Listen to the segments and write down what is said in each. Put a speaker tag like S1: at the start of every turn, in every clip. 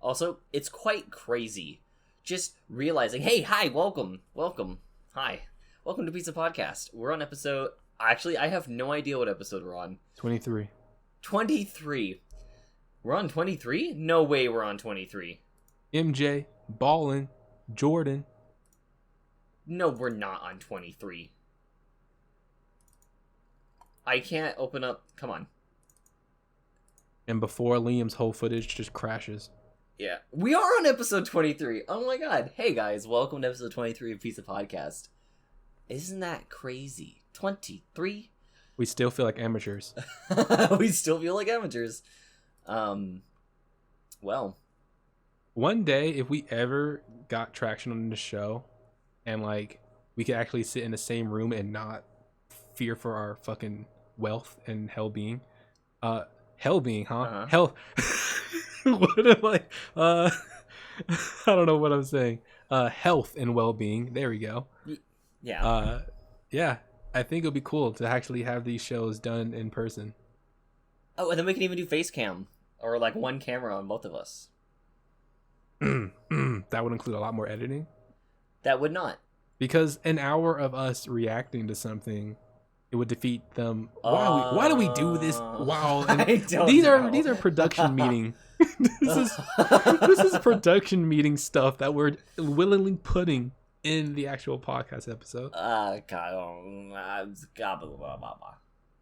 S1: Also, it's quite crazy just realizing, hey, hi, welcome, hi, welcome to Pizza Podcast. We're on episode, actually, I have no idea what episode we're on.
S2: 23.
S1: 23. We're on 23? No way we're on 23.
S2: MJ, Ballin, Jordan.
S1: No, we're not on 23. I can't open up, come on.
S2: And before Liam's whole footage just crashes.
S1: Yeah, we are on episode 23. Oh my god. Hey guys, welcome to episode 23 of Pizza Podcast. Isn't that crazy? 23?
S2: We still feel like amateurs.
S1: We still feel like amateurs. Well.
S2: One day, if we ever got traction on the show, and like, we could actually sit in the same room and not fear for our fucking wealth and hell-being. Hell-being, huh?
S1: Uh-huh.
S2: Hell... What am I? I don't know what I'm saying. Health and well-being. There we go.
S1: Yeah.
S2: Yeah. I think it would be cool to actually have these shows done in person.
S1: Oh, and then we can even do face cam. Or like one camera on both of us.
S2: That would include a lot more editing.
S1: That would not.
S2: Because an hour of us reacting to something, it would defeat them. Why do we do this? Wow. And these are production meeting. This is production meeting stuff that we're willingly putting in the actual podcast episode.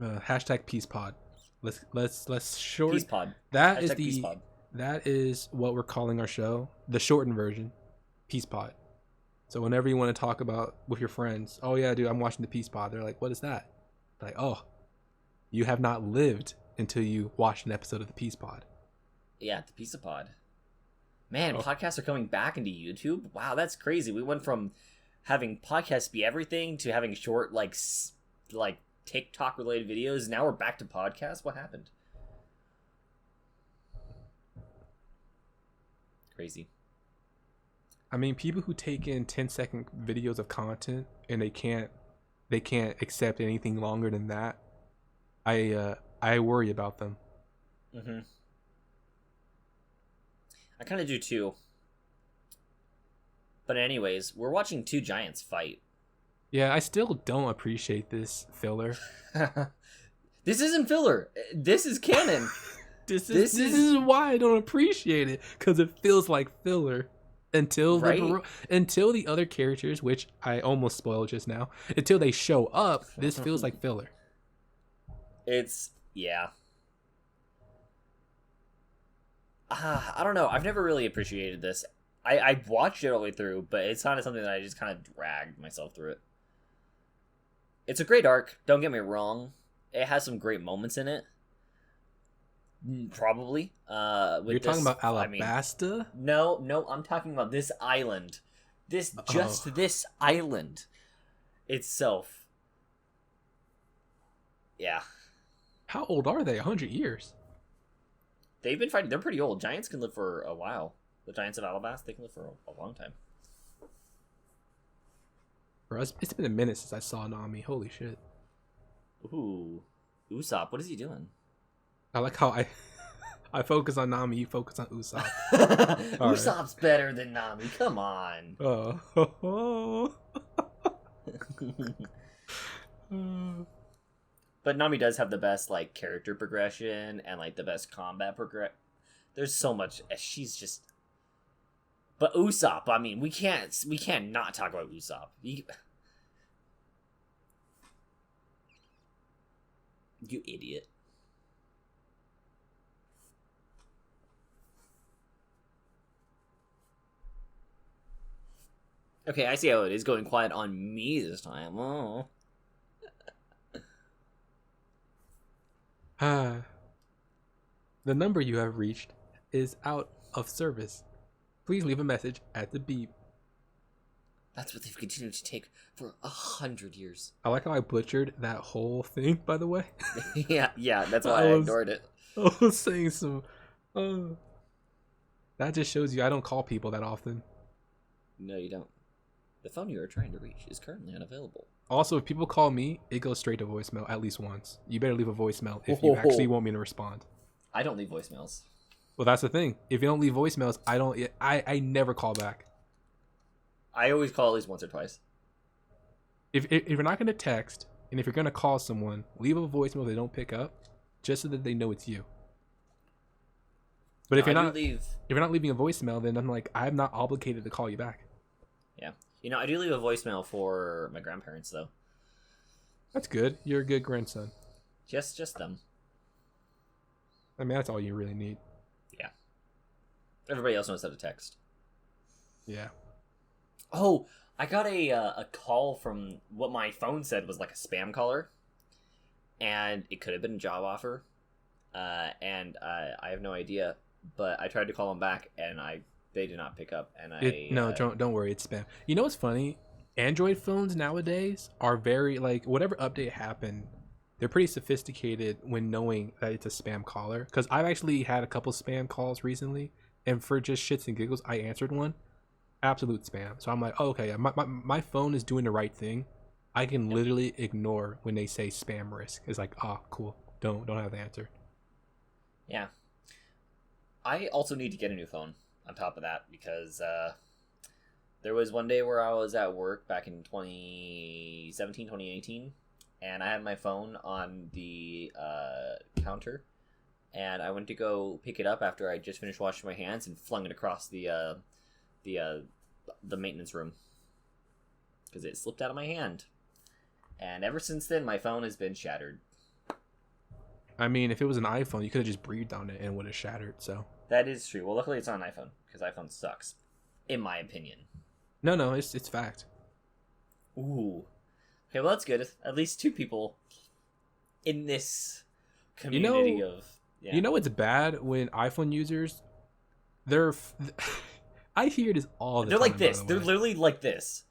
S2: Hashtag Peace Pod. Let's short.
S1: Peace Pod.
S2: That
S1: Hashtag
S2: is
S1: Peace Pod.
S2: That is what we're calling our show, the shortened version, Peace Pod. So whenever you want to talk about with your friends, oh yeah, dude, I'm watching the Peace Pod. They're like, what is that? Like, oh, you have not lived until you watched an episode of the Peace Pod.
S1: Yeah, the Pizza Pod. Man, podcasts are coming back into YouTube. Wow, that's crazy. We went from having podcasts be everything to having short, like TikTok related videos. Now we're back to podcasts. What happened? Crazy.
S2: I mean, people who take in 10-second videos of content and they can't accept anything longer than that. I worry about them.
S1: Mm-hmm. I kind of do too. But anyways, we're watching two giants fight.
S2: Yeah, I still don't appreciate this filler.
S1: This isn't filler. This is canon.
S2: This is why I don't appreciate it, because it feels like filler until the other characters, which I almost spoiled just now, until they show up. This feels like filler.
S1: Yeah. I don't know. I've never really appreciated this. I watched it all the way through, but it's kind of something that I just kind of dragged myself through it. It's a great arc. Don't get me wrong. It has some great moments in it. Probably.
S2: You're talking about Alabasta?
S1: No, I'm talking about this island. This island itself. Yeah.
S2: How old are they? 100 years?
S1: They've been fighting. They're pretty old. Giants can live for a while. The Giants of Alabasta, they can live for a long time.
S2: Bro, it's been a minute since I saw Nami. Holy shit.
S1: Ooh. Usopp, what is he doing?
S2: I like how I focus on Nami, you focus on Usopp.
S1: Usopp's better than Nami. Come on. But Nami does have the best like character progression and like the best combat progression. There's so much. She's just. But Usopp, I mean, we can't not talk about Usopp. You idiot. Okay, I see how it is going quiet on me this time. Oh.
S2: The number you have reached is out of service. Please leave a message at the beep.
S1: That's what they've continued to take for 100 years.
S2: I like how I butchered that whole thing, by the way.
S1: yeah, that's why I ignored it.
S2: I was saying some... that just shows you I don't call people that often.
S1: No, you don't. The phone you are trying to reach is currently unavailable.
S2: Also, if people call me, it goes straight to voicemail at least once. You better leave a voicemail if you actually want me to respond.
S1: I don't leave voicemails.
S2: Well, that's the thing. If you don't leave voicemails, I never call back.
S1: I always call at least once or twice.
S2: If you're not going to text, and if you're going to call someone, leave a voicemail they don't pick up, just so that they know it's you. But if you're not leaving a voicemail, then I'm not obligated to call you back.
S1: Yeah. I do leave a voicemail for my grandparents, though.
S2: That's good. You're a good grandson.
S1: Just them.
S2: I mean, that's all you really need.
S1: Yeah. Everybody else knows how to text.
S2: Yeah.
S1: Oh, I got a call from what my phone said was like a spam caller. And it could have been a job offer. And I have no idea. But I tried to call them back, and they did not pick up. And
S2: don't worry, it's spam. You know what's funny? Android phones nowadays are very whatever update happened, they're pretty sophisticated when knowing that it's a spam caller. Because I've actually had a couple spam calls recently, and for just shits and giggles, I answered one. Absolute spam. So I'm like, oh, okay, my phone is doing the right thing. I can literally ignore when they say spam risk. It's like, cool. Don't have the answer.
S1: Yeah. I also need to get a new phone on top of that because there was one day where I was at work back in 2017, 2018, and I had my phone on the counter, and I went to go pick it up after I just finished washing my hands and flung it across the maintenance room because it slipped out of my hand. And ever since then, my phone has been shattered.
S2: I mean, if it was an iPhone, you could have just breathed on it and it would have shattered, so.
S1: That is true. Well, luckily it's not an iPhone, because iPhone sucks, in my opinion.
S2: No, it's fact.
S1: Ooh. Okay, well, that's good. At least two people in this community of... Yeah.
S2: You know it's bad when iPhone users, I hear this all the time.
S1: They're like this. They're literally like this.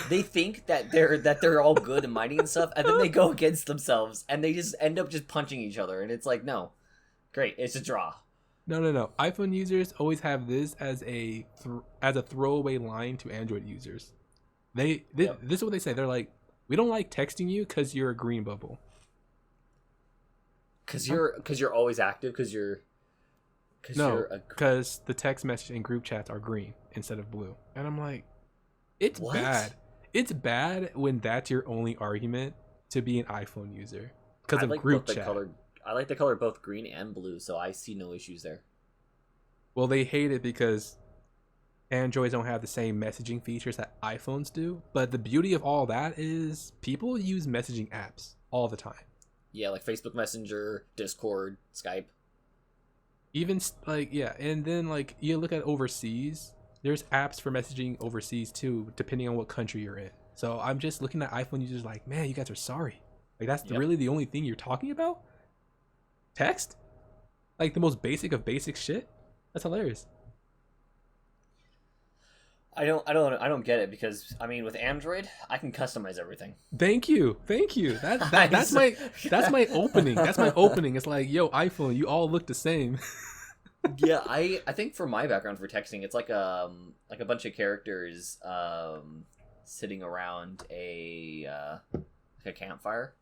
S1: They think that they're all good and mighty and stuff, and then they go against themselves, and they just end up just punching each other, and it's like, no. Great, it's a draw.
S2: No. iPhone users always have this as a throwaway line to Android users. This is what they say. They're like, we don't like texting you because you're a green bubble.
S1: Because you're always active. Because
S2: the text message and group chats are green instead of blue. And I'm like, it's
S1: what?
S2: Bad. It's bad when that's your only argument to be an iPhone user because of group chat.
S1: I like the color both green and blue, so I see no issues there.
S2: Well, they hate it because Androids don't have the same messaging features that iPhones do. But the beauty of all that is people use messaging apps all the time.
S1: Yeah, like Facebook Messenger, Discord, Skype.
S2: Even and then you look at overseas, there's apps for messaging overseas too, depending on what country you're in. So I'm just looking at iPhone users like, man, you guys are sorry. Like that's really the only thing you're talking about? Text? Like the most basic of basic shit? That's hilarious.
S1: I don't get it because I mean with Android I can customize everything.
S2: Thank you. That's my opening. That's my opening. It's like, yo, iPhone, you all look the same.
S1: Yeah, I think for my background for texting, it's like a bunch of characters sitting around a campfire,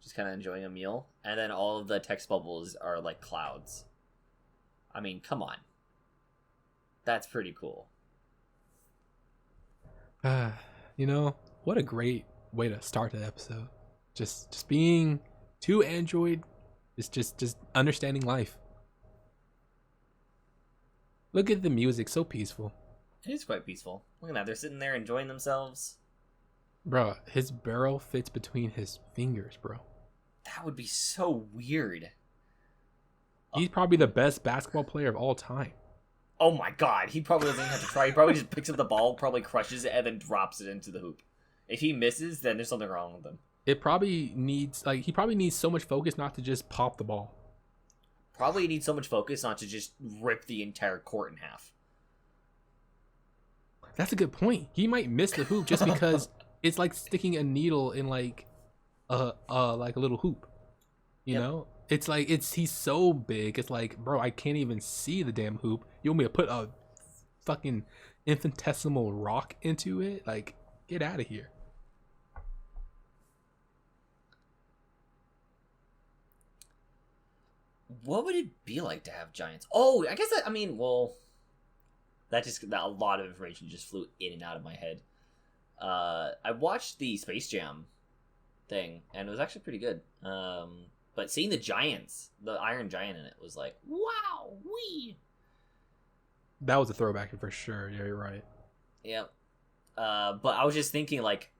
S1: just kind of enjoying a meal, and then all of the text bubbles are like clouds. I mean, come on, that's pretty cool.
S2: What a great way to start the episode. Just being to Android is just understanding life. Look at the music, so peaceful.
S1: It is quite peaceful. Look at that, they're sitting there enjoying themselves.
S2: Bro, his barrel fits between his fingers, bro.
S1: That would be so weird.
S2: He's probably the best basketball player of all time.
S1: Oh my god, he probably doesn't even have to try. He probably just picks up the ball, probably crushes it, and then drops it into the hoop. If he misses, then there's something wrong with him.
S2: It probably needs, he probably needs so much focus not to just pop the ball.
S1: Probably needs so much focus not to just rip the entire court in half.
S2: That's a good point. He might miss the hoop just because it's like sticking a needle in like a little hoop. You know? It's like he's so big. It's like, bro, I can't even see the damn hoop. You want me to put a fucking infinitesimal rock into it? Like, get out of here.
S1: What would it be like to have giants? Oh, I guess that, I mean, well, a lot of information just flew in and out of my head. I watched the Space Jam thing, and it was actually pretty good. But seeing the giants, the Iron Giant in it, was like, wow, wee.
S2: That was a throwback for sure. Yeah, you're right.
S1: Yep. But I was just thinking, like,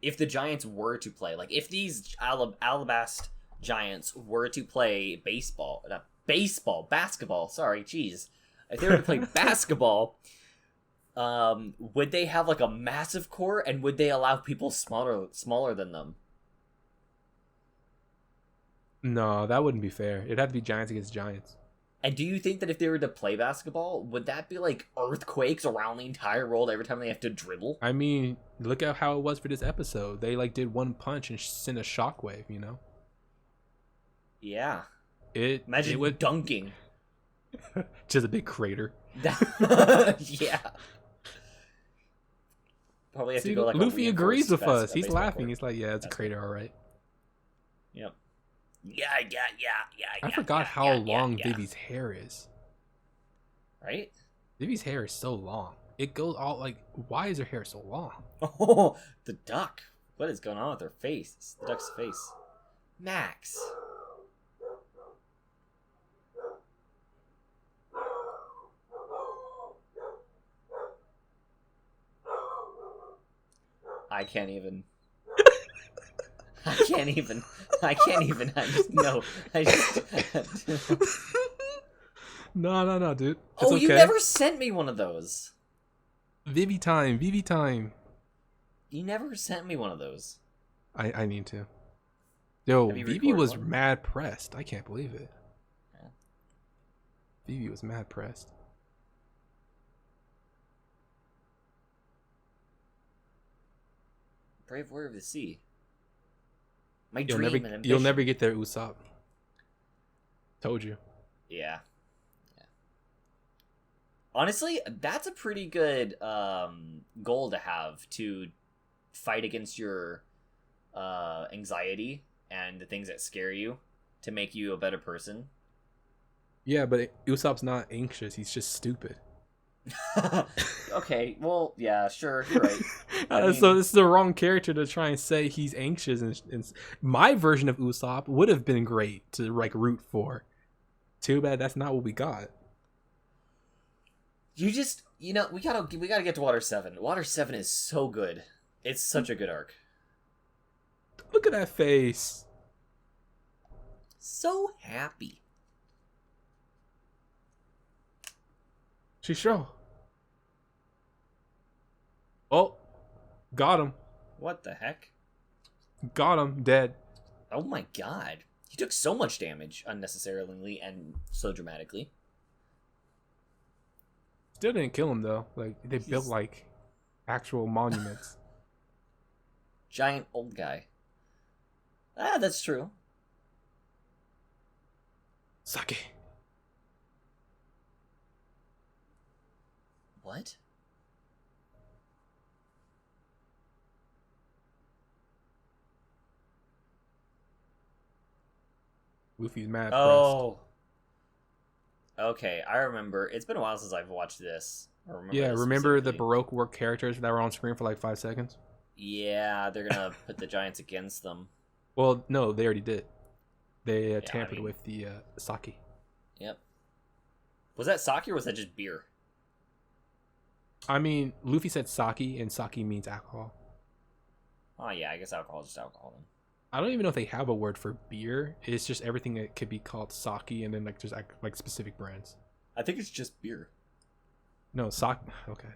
S1: if the Giants were to play, like, if these Alabast Giants were to play basketball, sorry, jeez. If they were to play basketball, would they have, like, a massive core, and would they allow people smaller than them?
S2: No, that wouldn't be fair. It'd have to be giants against giants.
S1: And do you think that if they were to play basketball, would that be like earthquakes around the entire world every time they have to dribble?
S2: I mean, look at how it was for this episode. They like did one punch and sent a shockwave, you know?
S1: Yeah.
S2: Imagine
S1: it would dunking.
S2: Just a big crater.
S1: Yeah. Probably have to go like
S2: Luffy agrees with us. He's laughing.
S1: Court.
S2: He's like, yeah, it's a crater, all right.
S1: Yep. Yeah.
S2: I forgot how long Vivi's hair is.
S1: Right?
S2: Vivi's hair is so long. It goes all like, why is her hair so long?
S1: Oh, the duck. What is going on with her face? It's the duck's face. Max. I can't even. I just no.
S2: No, dude. It's
S1: okay. You never sent me one of those.
S2: Vivi time.
S1: You never sent me one of those.
S2: I need to. Yo, Vivi was mad pressed. I can't believe it. Yeah. Vivi was mad pressed.
S1: Brave Warrior of the Sea.
S2: You'll never get there, Usopp. Told you.
S1: Yeah. Honestly, that's a pretty good goal to have, to fight against your anxiety and the things that scare you, to make you a better person.
S2: Yeah, but Usopp's not anxious. He's just stupid.
S1: Okay, well, yeah, sure, you're right.
S2: So this is the wrong character to try and say he's anxious, and my version of Usopp would have been great to like root for. Too bad that's not what we got.
S1: We gotta get to Water 7. Water 7 is so good. It's such a good arc.
S2: Look at that face.
S1: So happy.
S2: Shisho. Oh, got him.
S1: What the heck?
S2: Got him, dead.
S1: Oh my god. He took so much damage unnecessarily and so dramatically.
S2: Still didn't kill him though. Like they built like actual monuments.
S1: Giant old guy. Ah, that's true.
S2: Sake.
S1: What?
S2: Luffy's mad.
S1: Oh. Okay, I remember. It's been a while since I've watched this.
S2: Remember the Baroque work characters that were on screen for like 5 seconds?
S1: Yeah, they're gonna put the giants against them.
S2: Well, no, they already did. They tampered with the sake.
S1: Yep. Was that sake or was that just beer?
S2: I mean, Luffy said sake, and sake means alcohol.
S1: Oh yeah, I guess alcohol is just alcohol then.
S2: I don't even know if they have a word for beer. It's just everything that could be called sake, and then like just like specific brands.
S1: I think it's just beer.
S2: No, sake. Okay.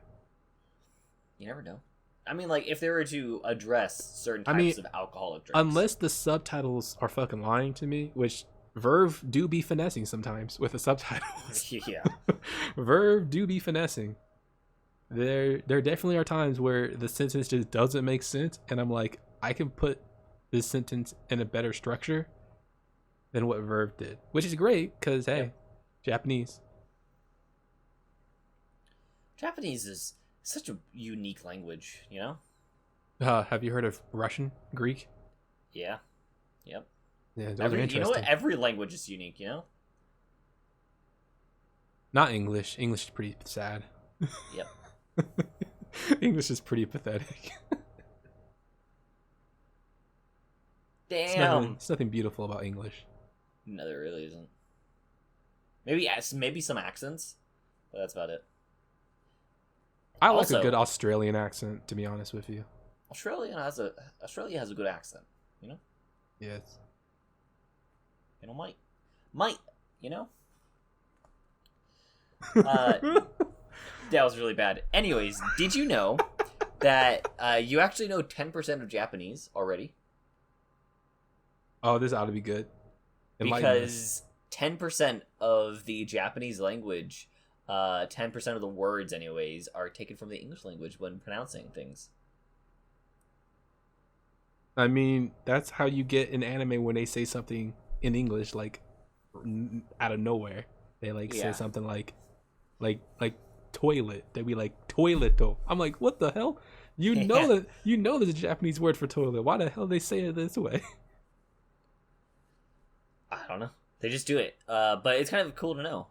S1: You never know. I mean, like if they were to address certain types of alcoholic drinks,
S2: unless the subtitles are fucking lying to me, which Verve do be finessing sometimes with the subtitles.
S1: Yeah.
S2: Verve do be finessing. There definitely are times where the sentence just doesn't make sense, and I'm like, I can put this sentence in a better structure than what Verve did, which is great because hey, Japanese
S1: is such a unique language, you know.
S2: Have you heard of Russian, Greek?
S1: Yeah. Yep.
S2: Yeah, those are interesting.
S1: You know what? Every language is unique, you know.
S2: Not English. English is pretty sad.
S1: Yep.
S2: English is pretty pathetic.
S1: Damn.
S2: It's nothing beautiful about English.
S1: No, there really isn't. Maybe some accents, but that's about it.
S2: I like a good Australian accent, to be honest with you.
S1: Australia has a good accent, you know?
S2: Yes.
S1: You know, might, you know? That was really bad. Anyways, did you know that you actually know 10% of Japanese already?
S2: Oh, this ought to be good.
S1: Because 10% of the Japanese language, 10% of the words, anyways, are taken from the English language when pronouncing things.
S2: I mean, that's how you get in anime when they say something in English, like out of nowhere. They say something like toilet. They be like toileto. I'm like, what the hell? You know there's a Japanese word for toilet. Why the hell they say it this way?
S1: I don't know. They just do it. But it's kind of cool to know.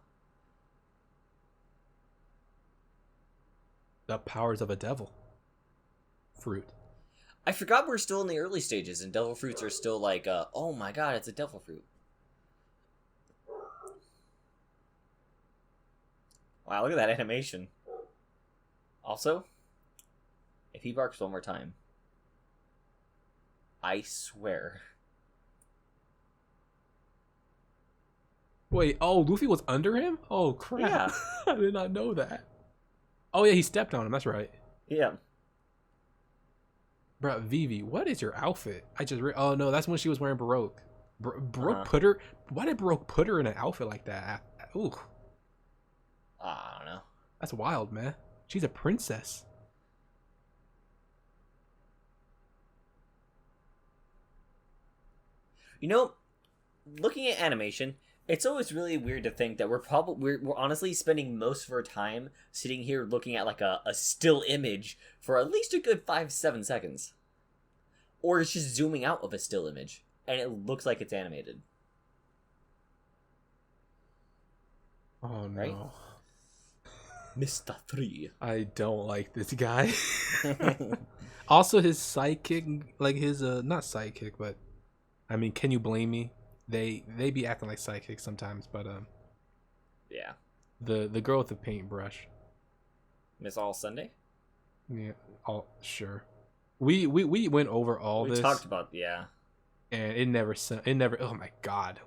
S2: The powers of a devil fruit.
S1: I forgot we're still in the early stages and devil fruits are still like, oh my god, it's a devil fruit. Wow, look at that animation. Also, if he barks one more time, I swear.
S2: Wait, oh, Luffy was under him? Oh, crap.
S1: Yeah.
S2: I did not know that. Oh, yeah, he stepped on him. That's right.
S1: Yeah.
S2: Bro, Vivi, what is your outfit? Oh, no, that's when she was wearing Baroque. Baroque put her... Why did Baroque put her in an outfit like that? Ooh.
S1: I don't know.
S2: That's wild, man. She's a princess.
S1: You know, looking at animation, it's always really weird to think that we're honestly spending most of our time sitting here looking at like a still image for at least a good 5-7 seconds. Or it's just zooming out of a still image and it looks like it's animated.
S2: Oh no.
S1: Right? Mr. 3.
S2: I don't like this guy. Also his sidekick, like his not sidekick, but I mean, can you blame me? They be acting like sidekicks sometimes, but
S1: yeah.
S2: The girl with the paintbrush.
S1: Miss All Sunday?
S2: Yeah, sure. We went over all this.
S1: We talked about
S2: and it never. Oh my god,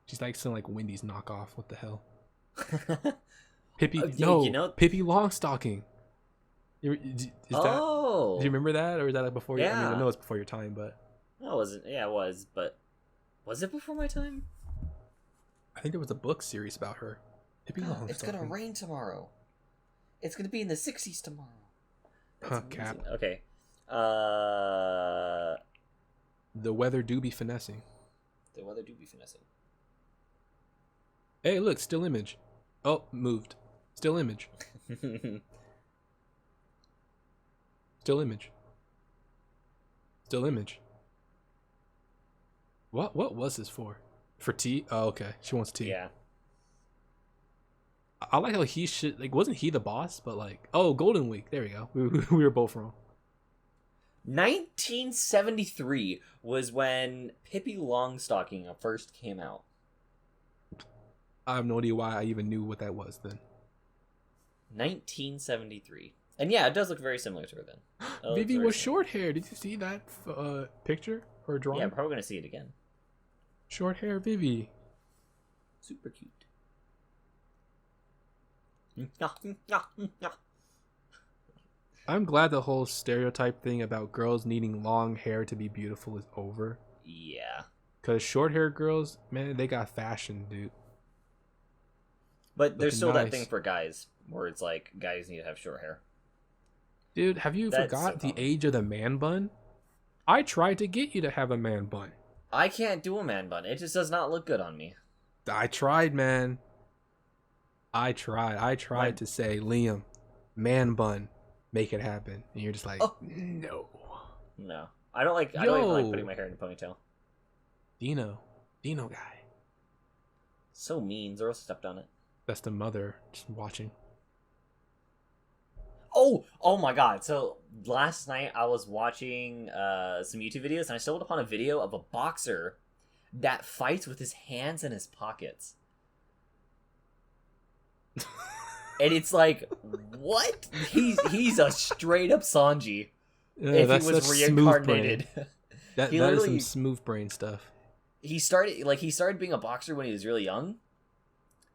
S2: she's like some like Wendy's knockoff. What the hell? Pippi, Pippi Longstocking. Did you remember that, or is that like before?
S1: Yeah.
S2: I mean, I know it's before your time, but
S1: no, it wasn't. Yeah, it was, but was it before my time?
S2: I think there was a book series about her. Pippi Longstocking.
S1: It's gonna rain tomorrow. It's gonna be in the 60s tomorrow.
S2: Huh, cap.
S1: Okay.
S2: The weather do be finessing.
S1: The weather do be finessing.
S2: Hey, look, still image. Oh, moved. Still image. Still image. Still image. What was this for? For tea? Oh, okay. She wants tea.
S1: Yeah.
S2: I like how he should like. Wasn't he the boss? But like, oh, Golden Week. There we go. We were both wrong.
S1: 1973 was when Pippi Longstocking first came out.
S2: I have no idea why I even knew what that was then.
S1: 1973. And yeah, it does look very similar to her then.
S2: Vivi was short hair. Did you see that picture or drawing?
S1: Yeah, I'm probably going to see it again.
S2: Short hair Vivi.
S1: Super cute.
S2: I'm glad the whole stereotype thing about girls needing long hair to be beautiful is over.
S1: Yeah.
S2: Because short hair girls, man, they got fashion, dude.
S1: But there's still that thing for guys, where it's like, guys need to have short hair.
S2: Dude, have you forgot the age of the man bun? I tried to get you to have a man bun.
S1: I can't do a man bun. It just does not look good on me.
S2: I tried, man. I tried to say, Liam, man bun, make it happen. And you're just like, no.
S1: No. I don't even like putting my hair in a ponytail.
S2: Dino guy.
S1: So mean. Zorro stepped on it.
S2: That's the mother just watching.
S1: Oh my god. So last night I was watching some YouTube videos and I stumbled upon a video of a boxer that fights with his hands in his pockets. And it's like, what? He's a straight up Sanji. If he was reincarnated.
S2: That is some smooth brain stuff.
S1: He started being a boxer when he was really young.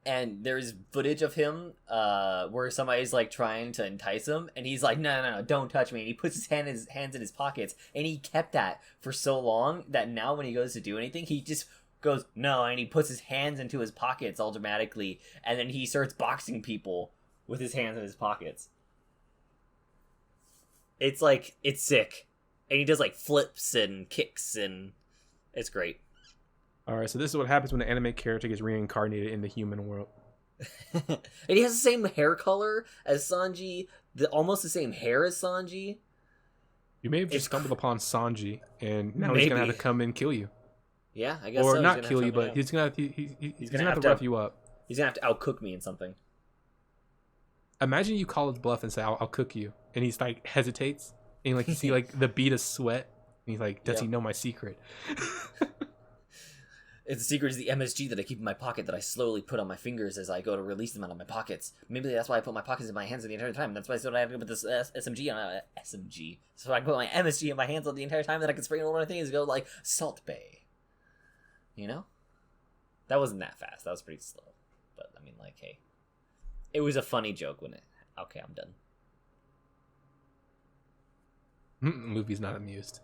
S1: And there's footage of him where somebody's like trying to entice him, and he's like, no, don't touch me. And he puts his hands in his pockets, and he kept that for so long that now when he goes to do anything, he just goes no, and he puts his hands into his pockets automatically, and then he starts boxing people with his hands in his pockets. It's like, it's sick, and he does like flips and kicks, and it's great.
S2: All right, so this is what happens when an anime character gets reincarnated in the human world.
S1: And he has the same hair color as Sanji, almost the same hair as Sanji.
S2: You may have just stumbled upon Sanji, and now he's gonna have to come and kill you.
S1: Yeah, I guess.
S2: Or
S1: so.
S2: not kill you, but he's gonna have to rough you up.
S1: He's gonna have to outcook me in something.
S2: Imagine you call his bluff and say, "I'll cook you," and he's like hesitates, and like you see like the bead of sweat, and he's like, "Does he know my secret?"
S1: The secret is the MSG that I keep in my pocket that I slowly put on my fingers as I go to release them out of my pockets. Maybe that's why I put my pockets in my hands the entire time. That's why I have to put this SMG on SMG. So I put my MSG in my hands the entire time that I can spray it over my things and go like Salt Bay. You know? That wasn't that fast. That was pretty slow. But I mean, like, hey. It was a funny joke when it... Okay, I'm done.
S2: Luffy's not amused.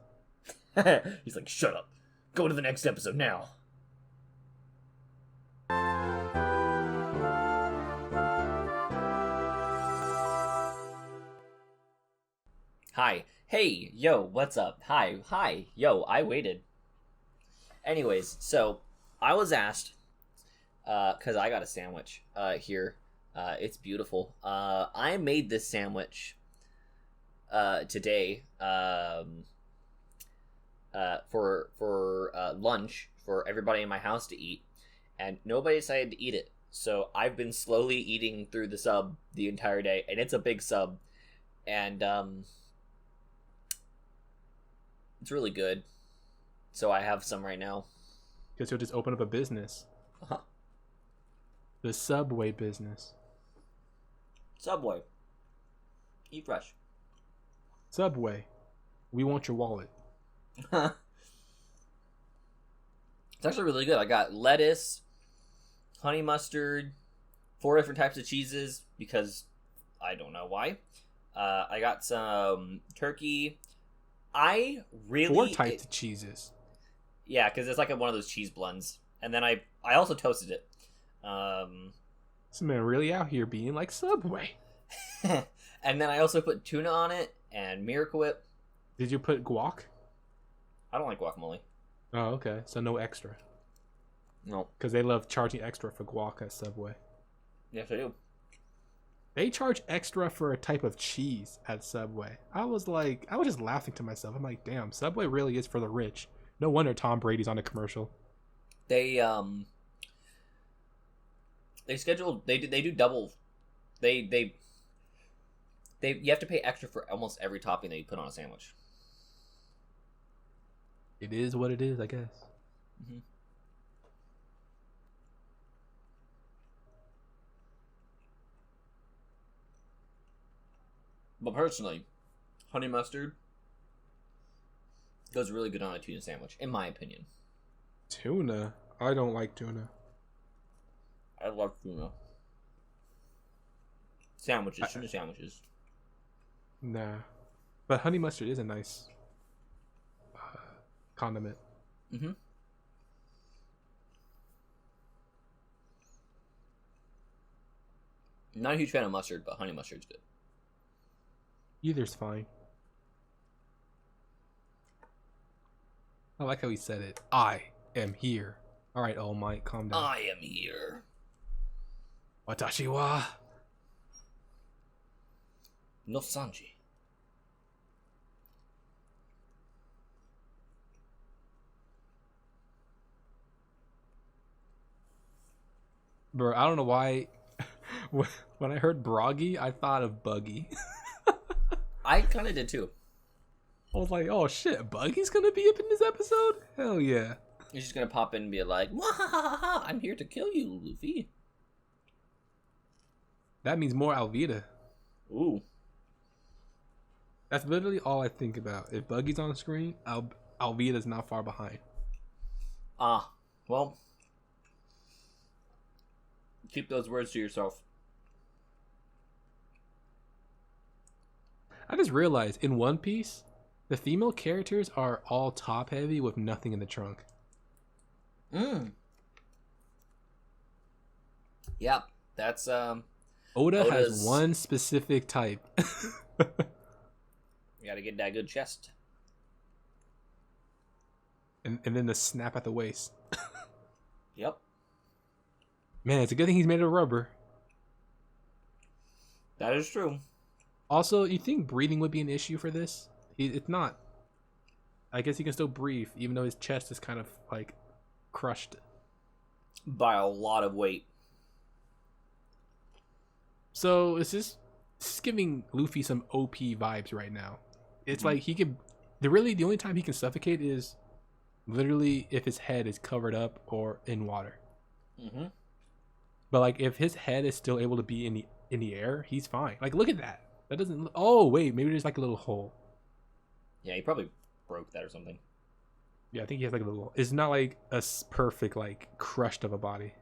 S1: He's like, shut up. Go to the next episode now. Hi. Hey, yo, what's up? Hi, yo, I waited. Anyways, so I was asked, because I got a sandwich here. It's beautiful. I made this sandwich today for lunch for everybody in my house to eat, and nobody decided to eat it. So I've been slowly eating through the sub the entire day, and it's a big sub, and it's really good. So I have some right now.
S2: Because you'll just open up a business.
S1: Uh-huh.
S2: The Subway business.
S1: Subway. Eat fresh.
S2: Subway. We want your wallet.
S1: It's actually really good. I got lettuce, honey mustard, 4 different types of cheeses because I don't know why. I got some turkey. I really
S2: 4 types of cheeses.
S1: Yeah, because it's like one of those cheese blends. And then I also toasted it.
S2: This man really out here being like Subway.
S1: And then I also put tuna on it and Miracle Whip.
S2: Did you put guac?
S1: I don't like guacamole.
S2: Oh, okay. So no extra.
S1: No.
S2: Because they love charging extra for guac at Subway.
S1: Yes, I do.
S2: They charge extra for a type of cheese at Subway. I was just laughing to myself. I'm like, damn, Subway really is for the rich. No wonder Tom Brady's on a commercial.
S1: They do double. They you have to pay extra for almost every topping that you put on a sandwich.
S2: It is what it is, I guess.
S1: Mm-hmm. But personally, honey mustard goes really good on a tuna sandwich, in my opinion.
S2: Tuna? I don't like tuna.
S1: I love tuna. Sandwiches, tuna sandwiches.
S2: Nah. But honey mustard is a nice condiment.
S1: Mm-hmm. Not a huge fan of mustard, but honey mustard's good.
S2: Either's fine. I like how he said it. I am here. Alright, All Might, calm down.
S1: I am here.
S2: Watashi wa
S1: no Sanji.
S2: Bro, I don't know why When I heard Broggy, I thought of Buggy.
S1: I kind of did too.
S2: I was like, oh shit, Buggy's gonna be up in this episode? Hell yeah.
S1: He's just gonna pop in and be like, "Wahahaha, I'm here to kill you, Luffy."
S2: That means more Alvida.
S1: Ooh.
S2: That's literally all I think about. If Buggy's on the screen, Alvida's not far behind.
S1: Well, keep those words to yourself.
S2: I just realized in One Piece, the female characters are all top heavy with nothing in the trunk.
S1: Yep, that's
S2: Oda's has one specific type.
S1: You gotta get that good chest.
S2: And then the snap at the waist.
S1: Yep.
S2: Man, it's a good thing he's made of rubber.
S1: That is true.
S2: Also, you think breathing would be an issue for this? It's not. I guess he can still breathe, even though his chest is kind of, like, crushed.
S1: By a lot of weight.
S2: So, this is giving Luffy some OP vibes right now. It's like he could... the only time he can suffocate is literally if his head is covered up or in water.
S1: Mm-hmm.
S2: But, like, if his head is still able to be in the air, he's fine. Like, look at that. That doesn't... oh, wait. Maybe there's, like, a little hole.
S1: Yeah, he probably broke that or something.
S2: Yeah, I think he has, like, a little... it's not, like, a perfect, like, crushed of a body.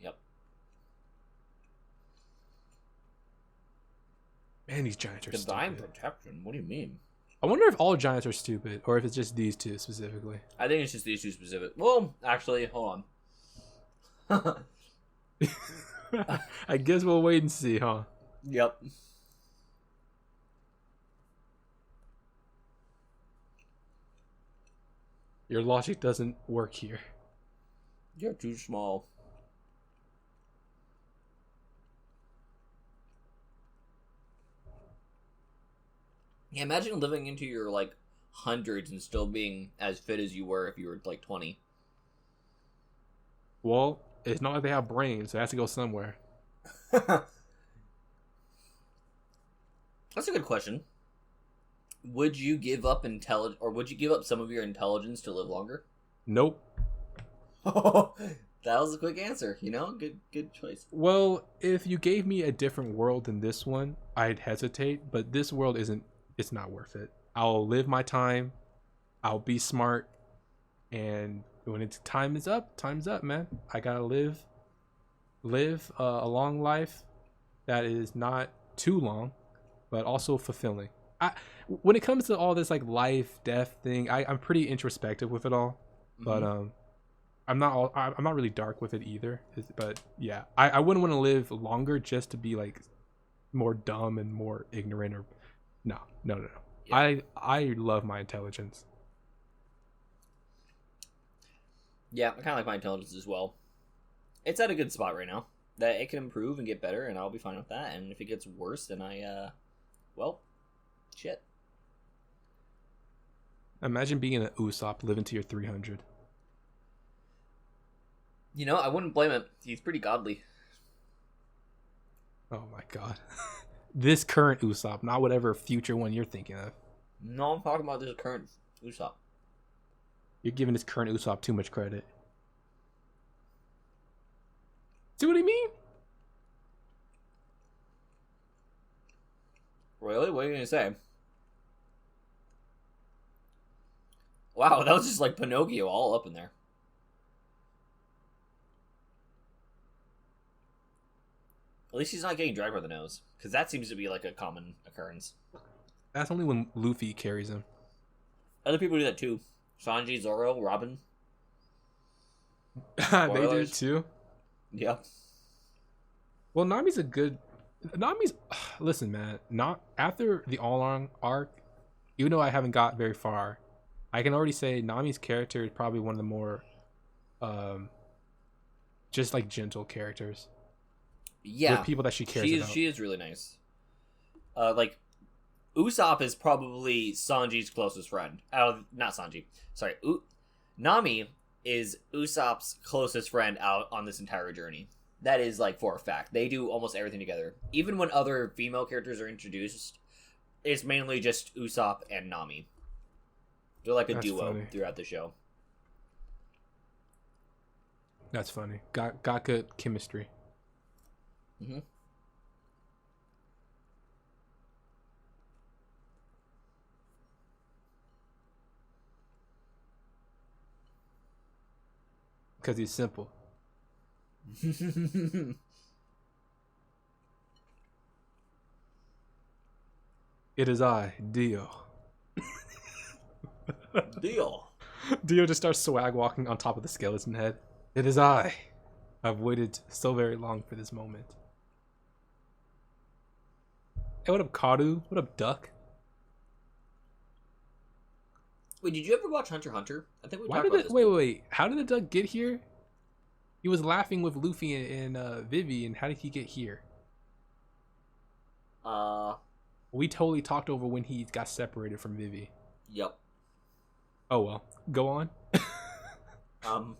S1: Yep.
S2: Man, these giants are
S1: Divine
S2: stupid.
S1: protection? What do you mean?
S2: I wonder if all giants are stupid, or if it's just these two specifically.
S1: I think it's just these two specific. Well, actually, hold on.
S2: I guess we'll wait and see, huh?
S1: Yep.
S2: Your logic doesn't work here.
S1: You're too small. Yeah, imagine living into your, like, hundreds and still being as fit as you were if you were, like, 20.
S2: Well, it's not like they have brains, so it has to go somewhere.
S1: That's a good question. Would you give up or would you give up some of your intelligence to live longer?
S2: Nope.
S1: That was a quick answer, you know? Good choice.
S2: Well, if you gave me a different world than this one, I'd hesitate, but this world it's not worth it. I'll live my time, I'll be smart, and when time is up, man. I gotta live a long life that is not too long, but also fulfilling. When it comes to all this like life, death thing, I'm pretty introspective with it all, but I'm not really dark with it either. But yeah, I wouldn't want to live longer just to be like more dumb and more ignorant or no. Yeah. I love my intelligence.
S1: Yeah, I kind of like my intelligence as well. It's at a good spot right now. That it can improve and get better, and I'll be fine with that. And if it gets worse, then well, shit.
S2: Imagine being an Usopp living to your 300.
S1: You know, I wouldn't blame him. He's pretty godly.
S2: Oh my god. This current Usopp, not whatever future one you're thinking of.
S1: No, I'm talking about this current Usopp.
S2: You're giving this current Usopp too much credit. See what I mean?
S1: Really? What are you going to say? Wow, that was just like Pinocchio all up in there. At least he's not getting dragged by the nose. Because that seems to be like a common occurrence.
S2: That's only when Luffy carries him.
S1: Other people do that too. Sanji, Zorro, Robin.
S2: They do it too?
S1: Yeah.
S2: Well, Nami's listen, man. Not after the All-Along arc, even though I haven't got very far, I can already say Nami's character is probably one of the more just like gentle characters.
S1: Yeah.
S2: With people that she cares about.
S1: She is really nice. Like Usopp is probably Sanji's closest friend. Not Sanji. Sorry. Nami is Usopp's closest friend out on this entire journey. That is like for a fact. They do almost everything together. Even when other female characters are introduced, it's mainly just Usopp and Nami. They're like a duo throughout the show.
S2: That's funny. Got good chemistry.
S1: Mm-hmm.
S2: Because he's simple. It is I, Dio.
S1: Dio.
S2: Dio just starts swag walking on top of the skeleton head. It is I. I've waited so very long for this moment. Hey, what up, Karu? What up, Duck?
S1: Wait, did you ever watch Hunter x Hunter? I think we talked about this.
S2: Wait. How did the Duck get here? He was laughing with Luffy and Vivi, and how did he get here? We totally talked over when he got separated from Vivi.
S1: Yep.
S2: Oh well. Go on.
S1: Have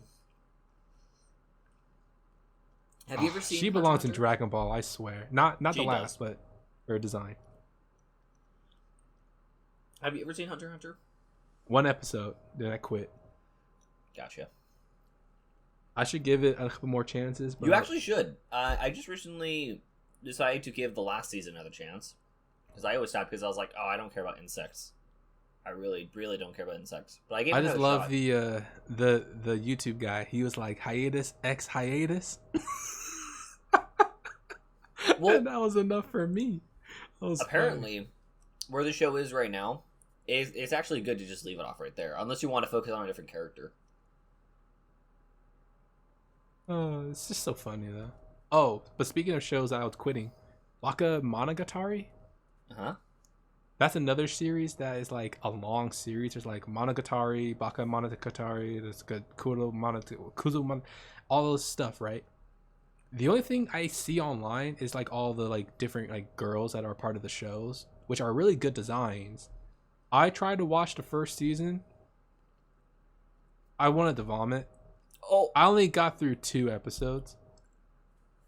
S1: you ever seen?
S2: She belongs in Dragon Ball, I swear. Not the last, but her design.
S1: Have you ever seen Hunter x Hunter?
S2: One episode, then I quit.
S1: Gotcha.
S2: I should give it a couple more chances. But
S1: you actually should. I just recently decided to give the last season another chance. Because I always stopped because I was like, oh, I don't care about insects. I really, really don't care about insects. But I just love shot.
S2: the YouTube guy. He was like, hiatus, X hiatus. Well, and that was enough for me.
S1: Apparently, funny. Where the show is right now, it's actually good to just leave it off right there. Unless you want to focus on a different character.
S2: Oh, it's just so funny though. Oh, but speaking of shows I was quitting, Baka Monogatari. That's another series that is like a long series. There's like Monogatari, Baka Monogatari. There's good Kuzo, all those stuff, right? The only thing I see online is like all the like different like girls that are part of the shows, which are really good designs. I tried to watch the first season. I wanted to vomit.
S1: Oh,
S2: I only got through 2 episodes.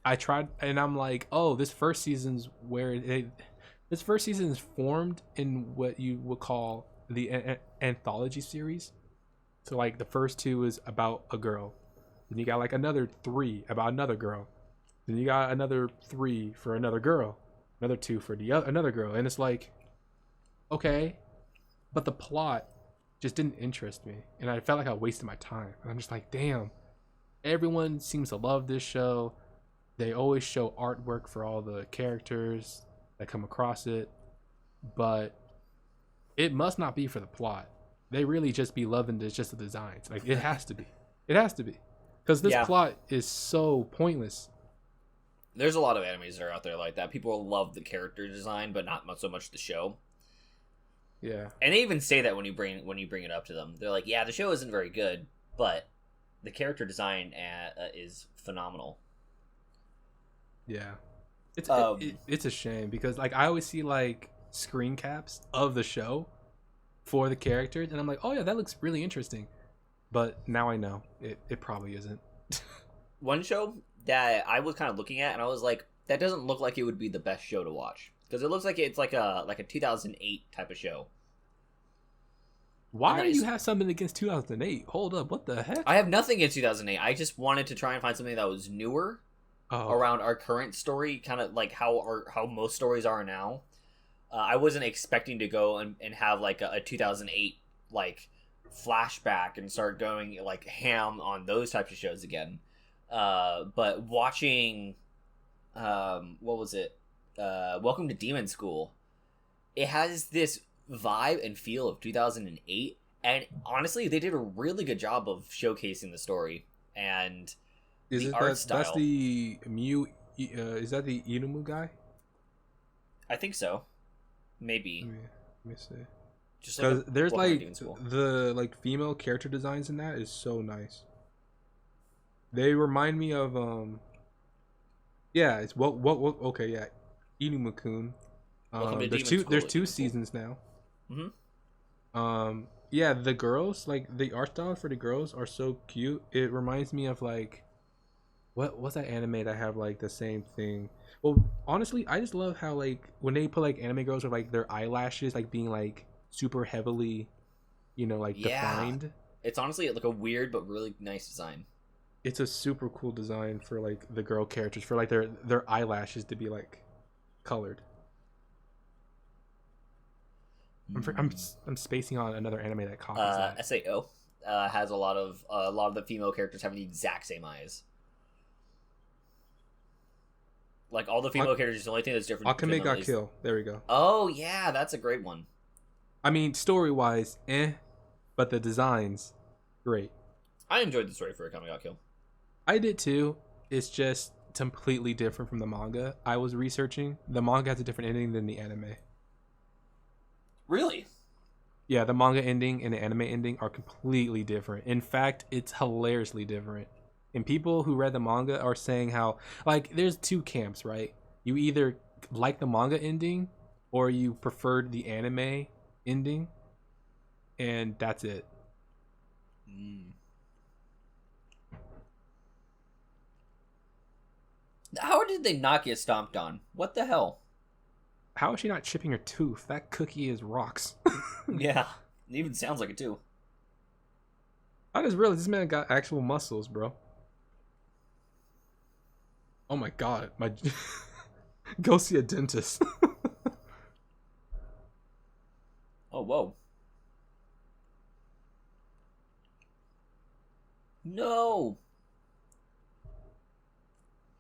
S2: I tried, and I'm like, oh, this first season's this first season is formed in what you would call the anthology series. So like the first 2 is about a girl, then you got like another 3 about another girl, then you got another 3 for another girl, another 2 for another girl, and it's like, okay, but the plot just didn't interest me, and I felt like I wasted my time. And I'm just like, damn, everyone seems to love this show. They always show artwork for all the characters that come across it, but it must not be for the plot. They really just be loving just the designs. Like, it has to be. It has to be. Because this plot is so pointless.
S1: There's a lot of animes that are out there like that. People love the character design, but not so much the show.
S2: Yeah.
S1: And they even say that when you bring it up to them. They're like, yeah, the show isn't very good, but the character design is phenomenal.
S2: Yeah. It's a shame because like I always see like screen caps of the show for the characters, and I'm like, oh yeah, that looks really interesting. But now I know it probably isn't.
S1: One show that I was kind of looking at, and I was like, that doesn't look like it would be the best show to watch because it looks like it's like a 2008 type of show.
S2: Why do you have something against 2008? Hold up, what the heck?
S1: I have nothing against 2008. I just wanted to try and find something that was newer. Around our current story, kind of like how most stories are now. I wasn't expecting to go and have like a 2008 like flashback and start going like ham on those types of shows again. But watching, what was it? Welcome to Demon School. It has this vibe and feel of 2008, and honestly, they did a really good job of showcasing the story and.
S2: Is the art style. That's the is that the Inumu guy?
S1: I think so. Maybe.
S2: Let me see.
S1: Just like
S2: there's like the like female character designs in that is so nice. They remind me of yeah, it's okay, yeah, Inumu-kun. There's two seasons now.
S1: Mm-hmm.
S2: Yeah, the girls, like the art style for the girls are so cute. It reminds me of like what's that anime that have like the same thing? Well, honestly, I just love how like when they put like anime girls with like their eyelashes like being like super heavily, like defined.
S1: It's honestly like a weird but really nice design.
S2: It's a super cool design for like the girl characters for like their eyelashes to be like colored. I'm spacing on another anime that copies that.
S1: SAO has a lot of the female characters having the exact same eyes. Like all the female characters, the only thing that's different.
S2: Akame ga Kill. There we go.
S1: Oh yeah, that's a great one.
S2: I mean, story wise, but the designs, great.
S1: I enjoyed the story for Akame ga Kill.
S2: I did too. It's just completely different from the manga. I was researching. The manga has a different ending than the anime.
S1: Really?
S2: Yeah, the manga ending and the anime ending are completely different. In fact, it's hilariously different. And people who read the manga are saying how, like, there's two camps, right? You either like the manga ending or you preferred the anime ending, and that's it.
S1: How did they not get stomped on? What the hell?
S2: How is she not chipping her tooth? That cookie is rocks.
S1: Yeah, it even sounds like it too.
S2: I just realized this man got actual muscles, bro. Oh my god, go see a dentist.
S1: Oh whoa. No.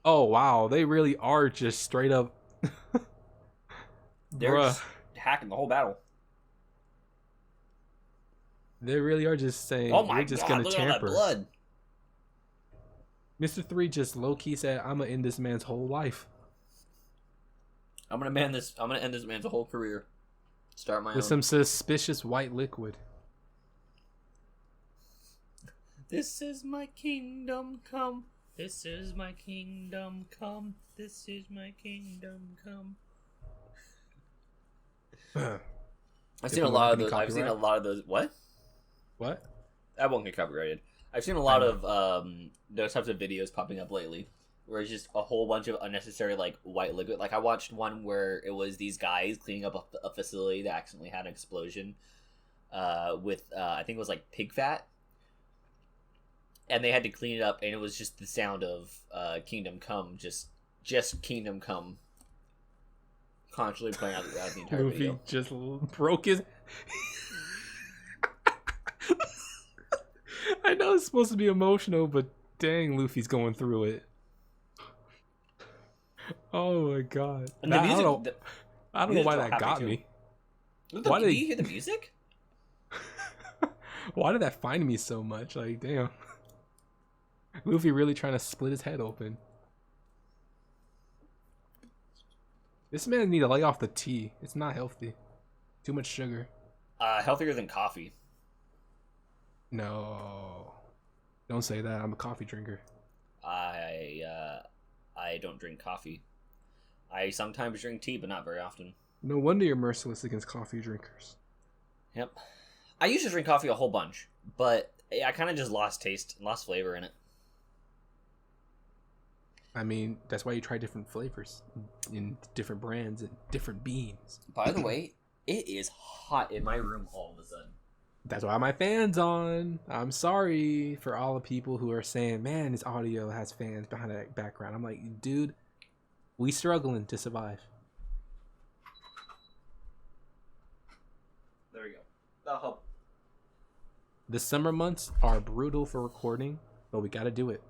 S2: Oh wow, they really are just straight up.
S1: They're just hacking the whole battle.
S2: They really are just saying,
S1: "Oh my
S2: you're just
S1: god,
S2: gonna
S1: look
S2: tamper."
S1: at all that blood.
S2: Mr. 3 just low key said, "I'm gonna end this man's whole life.
S1: I'm gonna end this man's whole career. Start my own."
S2: With some suspicious white liquid.
S1: This is my kingdom come. This is my kingdom come. This is my kingdom come. I've seen a lot of those. I've seen a lot of those. What?
S2: What?
S1: That won't get copyrighted. I've seen a lot of those types of videos popping up lately, where it's just a whole bunch of unnecessary like white liquid. Like I watched one where it was these guys cleaning up a facility that accidentally had an explosion with I think it was like pig fat, and they had to clean it up, and it was just the sound of Kingdom Come, just Kingdom Come, constantly playing out the entire
S2: Luffy
S1: video.
S2: just broke his. I know it's supposed to be emotional, but dang, Luffy's going through it. Oh my god!
S1: And the music,
S2: I don't know why that got me.
S1: Why did you hear the music?
S2: Why did that find me so much? Like, damn. Luffy really trying to split his head open. This man need to lay off the tea. It's not healthy. Too much sugar.
S1: Healthier than coffee.
S2: No. Don't say that. I'm a coffee drinker.
S1: I don't drink coffee. I sometimes drink tea, but not very often.
S2: No wonder you're merciless against coffee drinkers.
S1: Yep. I used to drink coffee a whole bunch, but I kind of just lost taste, lost flavor in it.
S2: I mean, that's why you try different flavors in different brands and different beans.
S1: By the way, it is hot in my room all of a sudden.
S2: That's why my fan's on. I'm sorry for all the people who are saying, man, this audio has fans behind that background. I'm like, dude, we struggling to survive.
S1: There we go. That'll help.
S2: The summer months are brutal for recording, but we got to do it.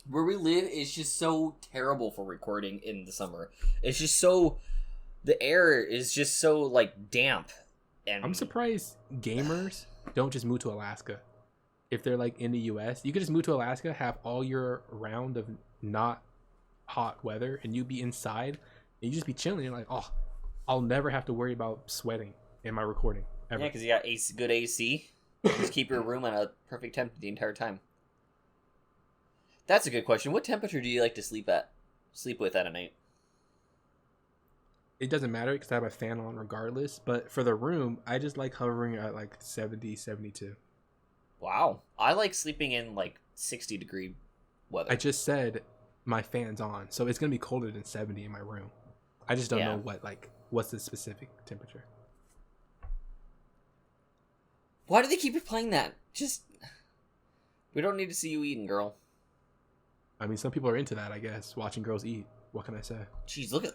S1: Where we live is just so terrible for recording in the summer. It's just so... The air is just so, like, damp. And
S2: I'm surprised gamers don't just move to Alaska. If they're, like, in the U.S., you could just move to Alaska, have all year round of not hot weather, and you be inside, and you just be chilling. You're like, oh, I'll never have to worry about sweating in my recording, ever.
S1: Yeah, because you got good AC. Just keep your room at a perfect temp the entire time. That's a good question. What temperature do you like to sleep with at a night?
S2: It doesn't matter because I have a fan on regardless. But for the room, I just like hovering at like 70, 72.
S1: Wow. I like sleeping in like 60-degree weather.
S2: I just said my fans on, so it's gonna be colder than 70 in my room. I just don't know what's the specific temperature.
S1: Why do they keep playing that? Just, we don't need to see you eating, girl.
S2: I mean, some people are into that, I guess, watching girls eat. What can I say?
S1: Jeez, look at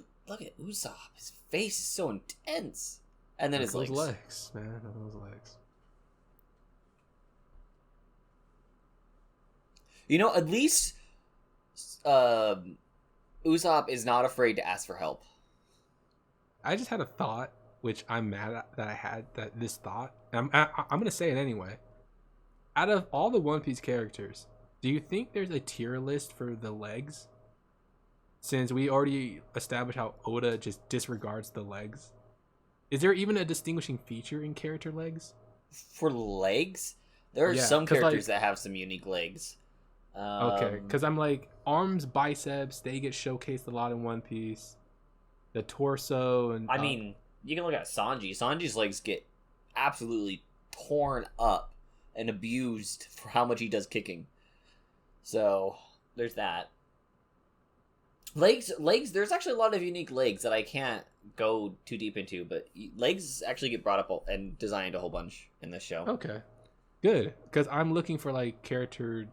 S1: Usopp. His face is so intense. And then his legs.
S2: Those legs, man. Those legs.
S1: You know, at least Usopp is not afraid to ask for help.
S2: I just had a thought, which I'm mad at that I had this thought. I'm gonna say it anyway. Out of all the One Piece characters, do you think there's a tier list for the legs? Since we already established how Oda just disregards the legs, is there even a distinguishing feature in character legs?
S1: For legs, there are some characters that have some unique legs.
S2: Okay, because I'm like, arms, biceps, they get showcased a lot in One Piece. The torso and
S1: I mean, you can look at Sanji. Sanji's legs get absolutely torn up and abused for how much he does kicking. So there's that. Legs. There's actually a lot of unique legs that I can't go too deep into, but legs actually get brought up and designed a whole bunch in this show.
S2: Okay, good, because I'm looking for like character.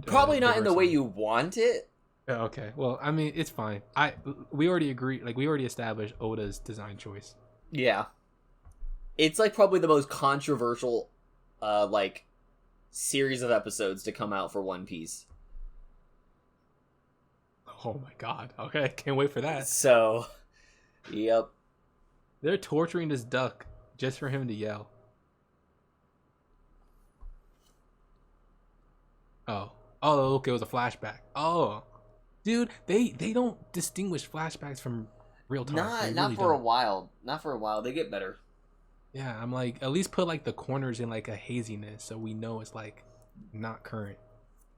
S1: Probably not in the way you want it.
S2: Okay, well, I mean, it's fine. We already agreed. Like, we already established Oda's design choice.
S1: Yeah, it's like probably the most controversial, series of episodes to come out for One Piece.
S2: Oh my god! Okay, can't wait for that.
S1: So, yep,
S2: they're torturing this duck just for him to yell. Oh, okay, it was a flashback. Oh, dude, they don't distinguish flashbacks from real time.
S1: Not for a while. Not for a while. They get better.
S2: Yeah, I'm like, at least put like the corners in like a haziness so we know it's like not current.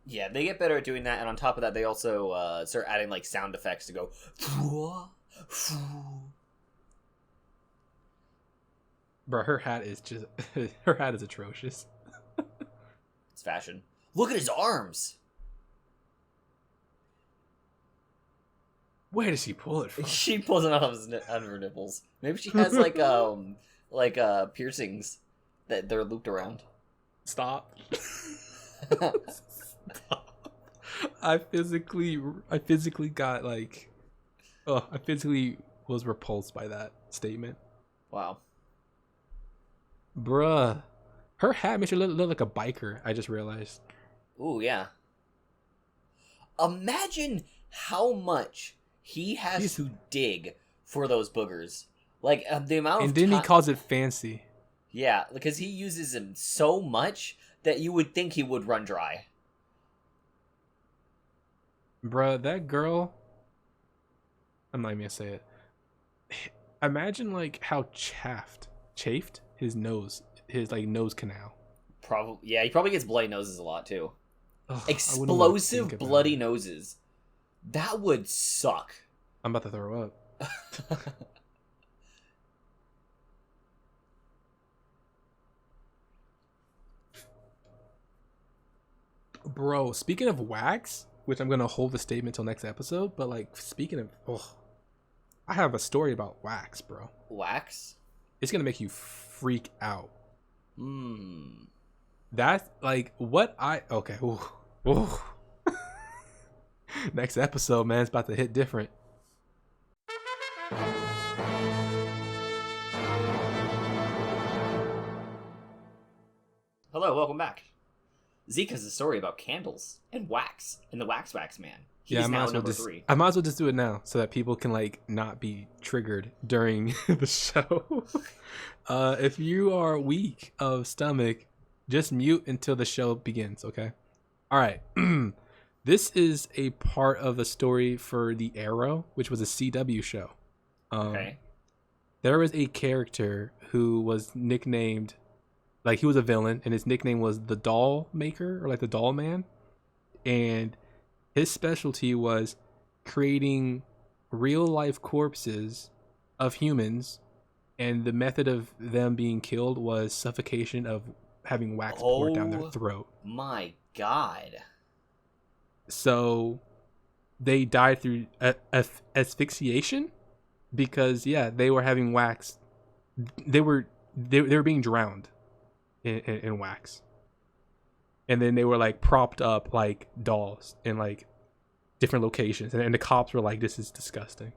S1: Yeah, they get better at doing that, and on top of that, they also start adding like sound effects to go.
S2: Bro, her hat is atrocious.
S1: It's fashion. Look at his arms.
S2: Where does she pull it from?
S1: She pulls it out of her nipples. Maybe she has like piercings that they're looped around.
S2: Stop. Stop. I physically got like, I physically was repulsed by that statement.
S1: Wow.
S2: Bruh. Her hat makes her look like a biker, I just realized.
S1: Ooh, yeah. Imagine how much he has to dig for those boogers. Like, the amount of
S2: And then he calls it fancy.
S1: Yeah, because he uses them so much that you would think he would run dry.
S2: Bruh, that girl... I'm not even gonna say it. Imagine, like, how chafed his nose canal.
S1: Probably, yeah, he probably gets bloody noses a lot, too.
S2: Ugh,
S1: Explosive bloody noses. That would suck.
S2: I'm about to throw up. Bro, speaking of wax, which I'm gonna hold the statement till next episode, but like speaking of, I have a story about wax, bro.
S1: Wax?
S2: It's gonna make you freak out. That's like what okay. Ooh. Next episode, man, it's about to hit different.
S1: Hello, welcome back. Zeke has a story about candles and wax and the Wax Man. He's now number 3.
S2: I might as well just do it now so that people can like not be triggered during the show. If you are weak of stomach, just mute until the show begins, okay? All right. This is a part of a story for The Arrow, which was a CW show.
S1: Okay.
S2: There was a character who was nicknamed, like he was a villain, and his nickname was the Doll Maker, or like the Doll Man. And his specialty was creating real life corpses of humans, and the method of them being killed was suffocation of having wax poured down their throat.
S1: My God.
S2: So they died through asphyxiation because they were having wax. They were being drowned in wax, and then they were like propped up like dolls in like different locations, and the cops were like, "This is disgusting."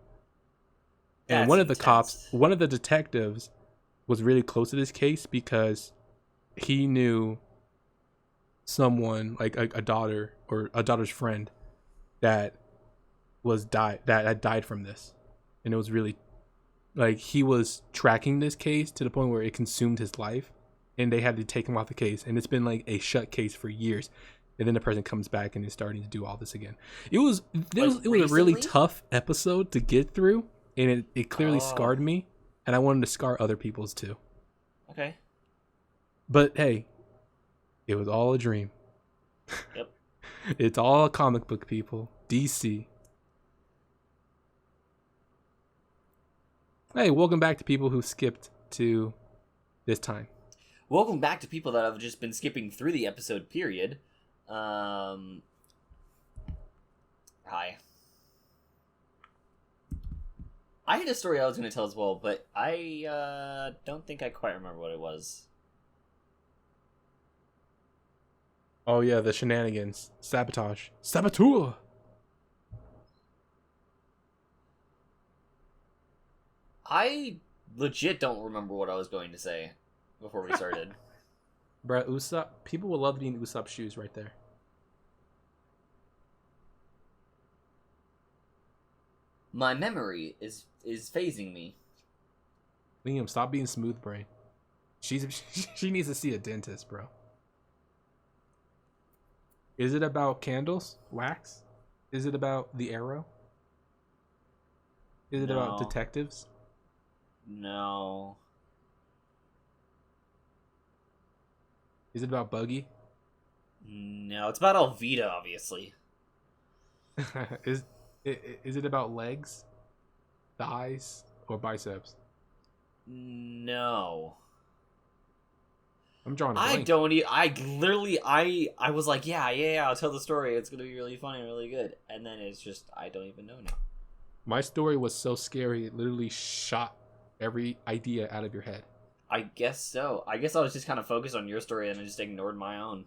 S2: And
S1: That's
S2: one of the
S1: intense.
S2: cops, one of the detectives, was really close to this case because he knew someone like a daughter or a daughter's friend that had died from this, and it was really like he was tracking this case to the point where it consumed his life, and they had to take him off the case, and it's been like a shut case for years, and then the person comes back and is starting to do all this again. It was a really tough episode to get through, and it clearly scarred me, and I wanted to scar other people's too.
S1: Okay.
S2: But hey, it was all a dream.
S1: Yep.
S2: It's all a comic book, people. DC. Hey, welcome back to people who skipped to this time.
S1: Welcome back to people that have just been skipping through the episode, period. Hi. I had a story I was going to tell as well, but I don't think I quite remember what it was.
S2: Oh yeah, the shenanigans. Sabotage. Saboteur!
S1: I legit don't remember what I was going to say before we started.
S2: Bruh, Usopp. People will love to be in Usopp's shoes right there.
S1: My memory is phasing me.
S2: Liam, stop being smooth brain. She needs to see a dentist, bro. Is it about candles? Wax? Is it about the arrow? Is it about detectives?
S1: No.
S2: Is it about Buggy?
S1: No, it's about Alvida, obviously.
S2: Is it about legs, thighs, or biceps?
S1: No.
S2: I'm drawing a blank.
S1: I was like, yeah, I'll tell the story. It's going to be really funny and really good. And then it's just, I don't even know now.
S2: My story was so scary, it literally shot every idea out of your head.
S1: I guess so. I guess I was just kind of focused on your story and I just ignored my own.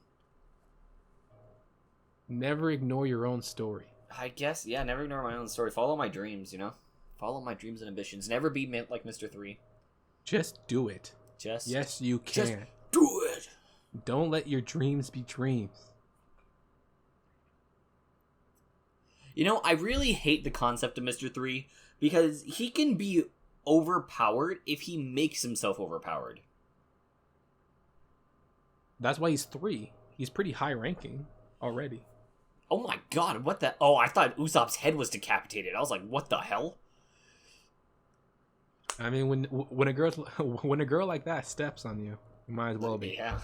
S2: Never ignore your own story.
S1: I guess, yeah, never ignore my own story. Follow my dreams, you know? Follow my dreams and ambitions. Never be like Mr. 3.
S2: Just do it. Yes, you can.
S1: Just do it.
S2: Don't let your dreams be dreams.
S1: You know, I really hate the concept of Mr. 3 because he can be overpowered if he makes himself overpowered.
S2: That's why he's 3. He's pretty high ranking already.
S1: Oh my god, what the... Oh, I thought Usopp's head was decapitated. I was like, what the hell?
S2: I mean, when a girl like that steps on you, it might as well be.
S1: Yeah.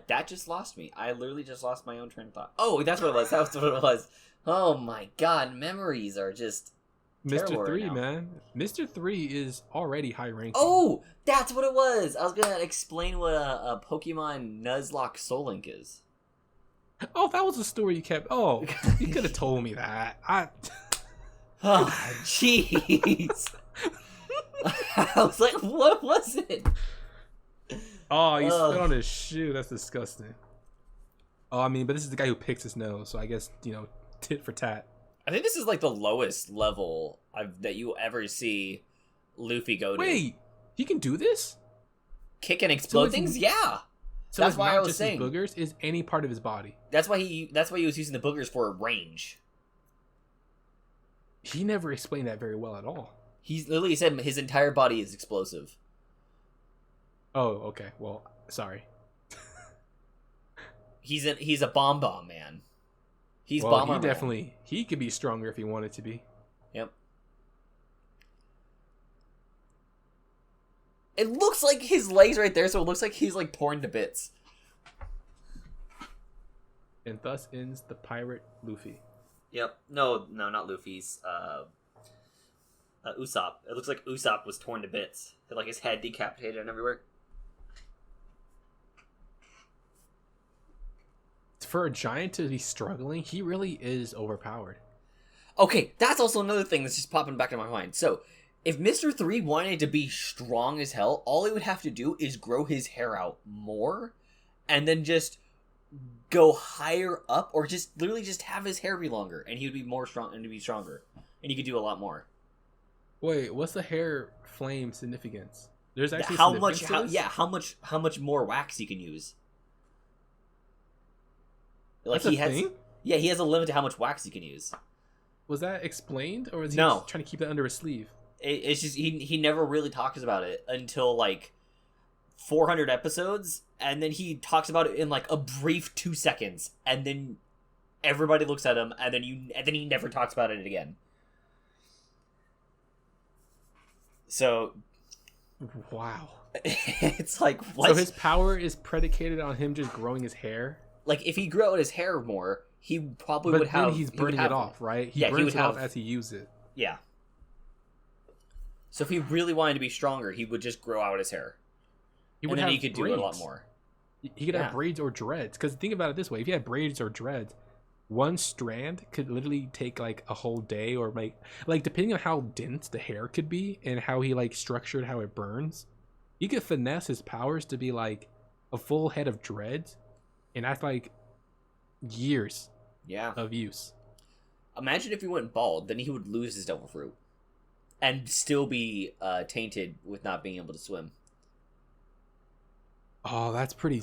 S1: That just lost me. I literally just lost my own train of thought. Oh, that's what it was. That's what it was. Oh my god, memories are just
S2: Mr. 3,
S1: right,
S2: man. Mr. 3 is already high ranking.
S1: Oh, that's what it was. I was gonna explain what a Pokemon Nuzlocke Soul Link is.
S2: Oh, that was a story you kept. Oh, you could have told me that.
S1: Oh, jeez. I was like, what was it?
S2: Oh, he spit on his shoe. That's disgusting. Oh, I mean, but this is the guy who picks his nose, so I guess, tit for tat.
S1: I think this is like the lowest level that you ever see Luffy go to.
S2: Wait, he can do this?
S1: Kick and explode things? Yeah.
S2: So that's why I was saying. His boogers is any part of his body.
S1: That's why he was using the boogers for range.
S2: He never explained that very well at all.
S1: He literally said his entire body is explosive.
S2: Oh, okay. Well, sorry.
S1: He's a bomb man. He's
S2: well,
S1: bomber.
S2: He could be stronger if he wanted to be.
S1: Yep. It looks like his legs right there, so it looks like he's like torn to bits.
S2: And thus ends the pirate Luffy.
S1: Yep. No, not Luffy's. Usopp. It looks like Usopp was torn to bits. Like his head decapitated and everywhere.
S2: for a giant to be struggling, he really is overpowered.
S1: Okay, that's also another thing that's just popping back in my mind. So, if Mr. 3 wanted to be strong as hell, all he would have to do is grow his hair out more, and then just go higher up, or just literally just have his hair be longer, and he would be more strong and to be stronger, and he could do a lot more.
S2: Wait, what's the hair flame significance? There's actually
S1: how much more wax he can use. Like
S2: That's a thing?
S1: Yeah, he has a limit to how much wax he can use.
S2: Was that explained, or was he
S1: No.
S2: just trying to keep that under his sleeve?
S1: It's just he never really talks about it until like 400 episodes, and then he talks about it in like a brief 2 seconds, and then everybody looks at him, and then he never talks about it again. So,
S2: wow,
S1: it's like what?
S2: So his power is predicated on him just growing his hair.
S1: Like if he grew out his hair more, he probably would have.
S2: But then he's burning it off, right? He burns it off as he uses it.
S1: Yeah. So if he really wanted to be stronger, he would just grow out his hair. He could do it a lot more.
S2: He could have braids or dreads. Because think about it this way: if you had braids or dreads, one strand could literally take like a whole day, or like depending on how dense the hair could be and how he like structured how it burns, he could finesse his powers to be like a full head of dreads, and that's like years of use.
S1: Imagine if he went bald, then he would lose his devil fruit and still be tainted with not being able to swim.
S2: Oh, that's pretty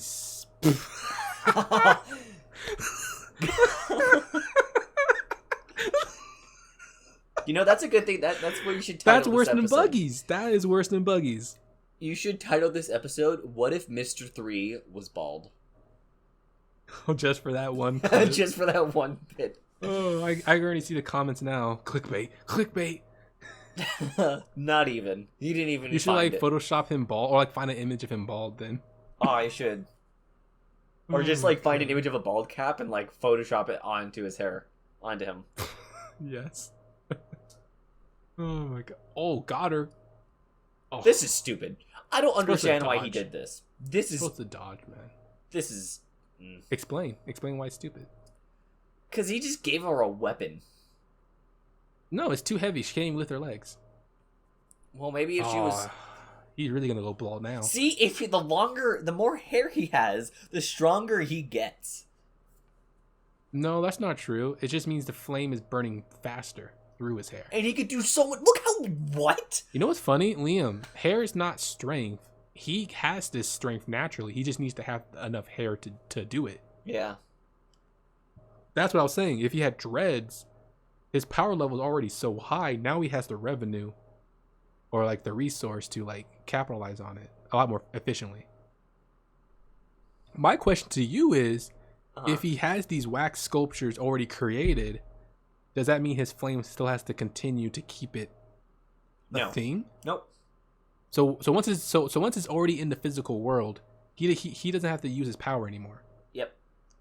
S1: You know, that's a good thing. That's what you should title
S2: That's worse
S1: this
S2: than
S1: episode.
S2: Buggies. That is worse than Buggies.
S1: You should title this episode, What If Mr. 3 Was Bald?
S2: Just for that one.
S1: Just for that one bit.
S2: Oh, I can already see the comments now. Clickbait. Clickbait.
S1: Not even. You didn't even
S2: You should like Photoshop him bald, or like find an image of him bald then.
S1: Oh, I should. Or just like find an image of a bald cap and like Photoshop it onto his hair. Onto him.
S2: Yes. Oh my god. Oh, got her. Oh.
S1: This is stupid. I don't understand why he did this. This is
S2: supposed to dodge, man.
S1: This is
S2: Explain why it's stupid.
S1: Because he just gave her a weapon.
S2: No, it's too heavy. She can't even lift her legs.
S1: Well, maybe if she was...
S2: He's really gonna go bald now.
S1: See, if the more hair he has, the stronger he gets.
S2: No, that's not true. It just means the flame is burning faster through his hair.
S1: And he could do so much... Look how... What?
S2: You know what's funny? Liam, hair is not strength. He has this strength naturally. He just needs to have enough hair to do it.
S1: Yeah.
S2: That's what I was saying. If he had dreads, his power level is already so high. Now he has the revenue, or like the resource to like capitalize on it a lot more efficiently. My question to you is, if he has these wax sculptures already created, does that mean his flame still has to continue to keep it a thing?
S1: Nope.
S2: So once it's already in the physical world, he doesn't have to use his power anymore.
S1: Yep.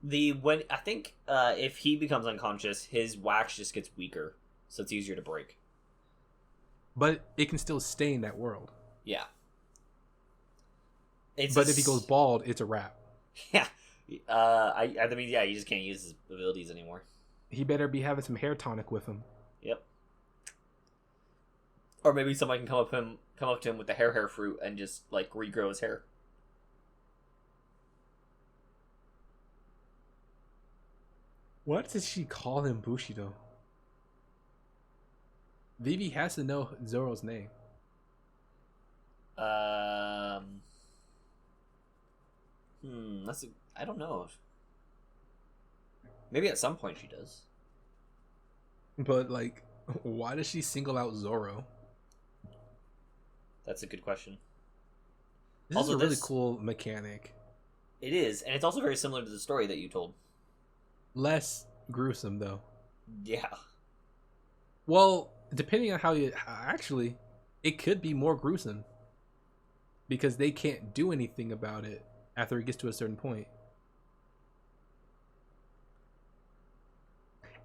S1: I think if he becomes unconscious, his wax just gets weaker, so it's easier to break.
S2: But it can still stay in that world.
S1: Yeah.
S2: But if he goes bald, it's a wrap.
S1: Yeah. I mean, yeah, you just can't use his abilities anymore.
S2: He better be having some hair tonic with him.
S1: Yep. Or maybe somebody can come up to him with the hair fruit and just like regrow his hair.
S2: What did she call him Bushido? Vivi has to know Zorro's name.
S1: I don't know. Maybe at some point she does.
S2: But like, why does she single out Zorro?
S1: That's a good question.
S2: This is a really cool mechanic.
S1: It is, and it's also very similar to the story that you told.
S2: Less gruesome, though.
S1: Yeah.
S2: Well, depending on how you... Actually, it could be more gruesome. Because they can't do anything about it after it gets to a certain point.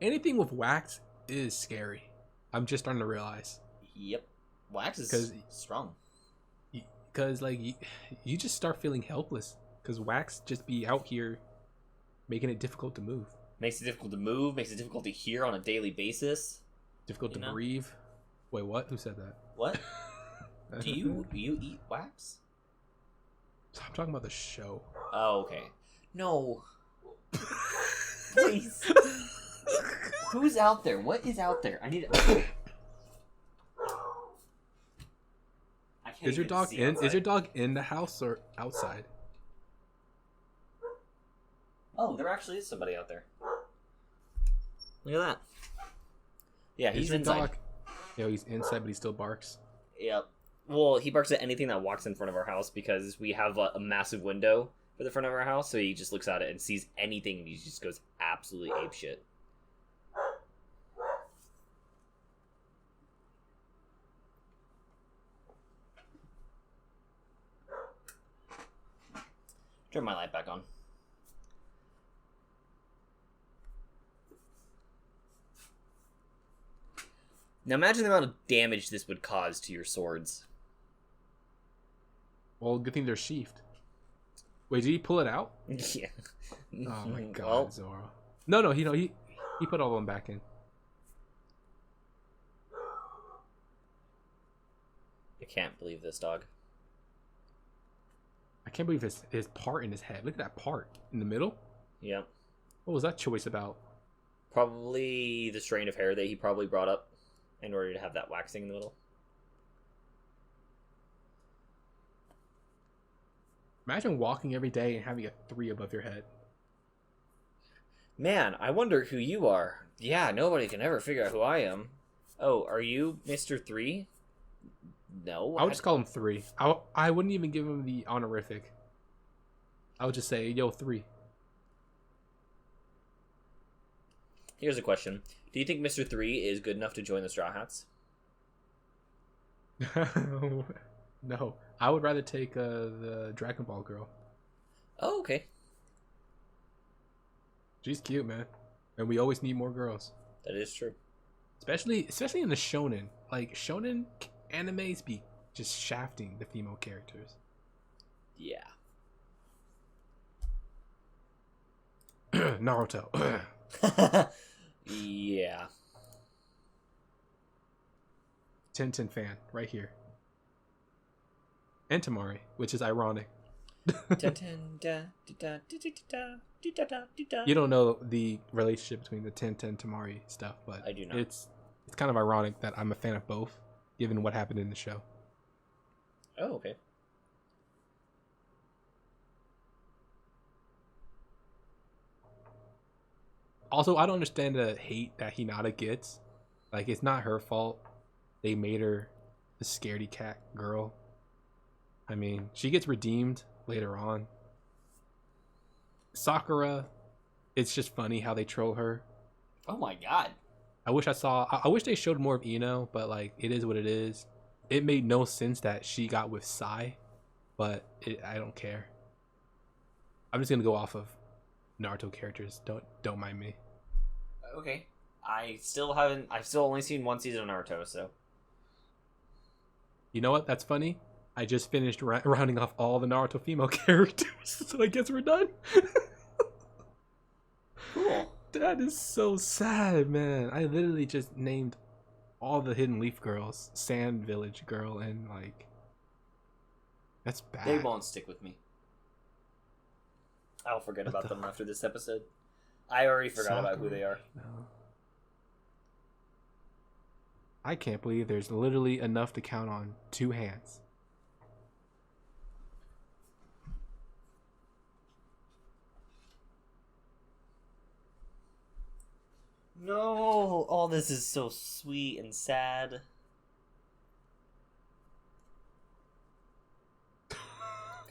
S2: Anything with wax is scary. I'm just starting to realize.
S1: Yep. Wax is strong. Because,
S2: like, you just start feeling helpless. Because wax just be out here making it difficult to move.
S1: Makes it difficult to move. Makes it difficult to hear on a daily basis.
S2: Difficult to breathe. Wait, what? Who said that?
S1: What? Do you eat wax?
S2: I'm talking about the show.
S1: Oh, okay. No. Please. Who's out there? What is out there? I need.
S2: Is your dog in? Outside. Is your dog in the house or outside?
S1: Oh, there actually is somebody out there. Look at that. Yeah, he's inside. Dog?
S2: Yeah, he's inside, but he still barks.
S1: Yep. Well, he barks at anything that walks in front of our house because we have a massive window for the front of our house, so he just looks at it and sees anything, and he just goes absolutely apeshit. Turn my light back on. Now imagine the amount of damage this would cause to your swords.
S2: Well, good thing they're sheathed. Wait, did he pull it out?
S1: Yeah.
S2: Oh my god, well, Zorro. No, he put all of them back in.
S1: I can't believe this, dog.
S2: I can't believe his part in his head. Look at that part in the middle.
S1: Yep.
S2: What was that choice about?
S1: Probably the strain of hair that he probably brought up in order to have that waxing in the middle.
S2: Imagine walking every day and having a 3 above your head.
S1: Man, I wonder who you are. Yeah, nobody can ever figure out who I am. Oh, are you Mr. 3? No.
S2: I would just call him 3. I wouldn't even give him the honorific. I would just say, yo, 3.
S1: Here's a question. Do you think Mr. 3 is good enough to join the Straw Hats?
S2: No. I would rather take the Dragon Ball girl.
S1: Oh, okay.
S2: She's cute, man. And we always need more girls.
S1: That is true.
S2: Especially in the shonen. Like, shonen animes be just shafting the female characters.
S1: Yeah.
S2: Naruto.
S1: Yeah.
S2: Tintin fan, right here. And Tamari, which is ironic. You don't know the relationship between the Tintin and Tamari stuff, but
S1: I do not.
S2: It's kind of ironic that I'm a fan of both, given what happened in the show.
S1: Oh, okay.
S2: Also, I don't understand the hate that Hinata gets. Like, it's not her fault. They made her a scaredy cat girl. I mean, she gets redeemed later on. Sakura, it's just funny how they troll her.
S1: Oh my god.
S2: I wish they showed more of Ino, but like, it is what it is. It made no sense that she got with Sai, but I don't care. I'm just gonna go off of Naruto characters. Don't mind me.
S1: Okay. I've still only seen one season of Naruto, so.
S2: You know what? That's funny. I just finished rounding off all the Naruto female characters, so I guess we're done.
S1: Cool.
S2: That is so sad, man. I literally just named all the Hidden Leaf girls, Sand Village girl, and like, that's bad.
S1: They won't stick with me. I'll forget about them after this episode. I already forgot about who they are.
S2: No. I can't believe there's literally enough to count on 2 hands.
S1: No, all this is so sweet and sad.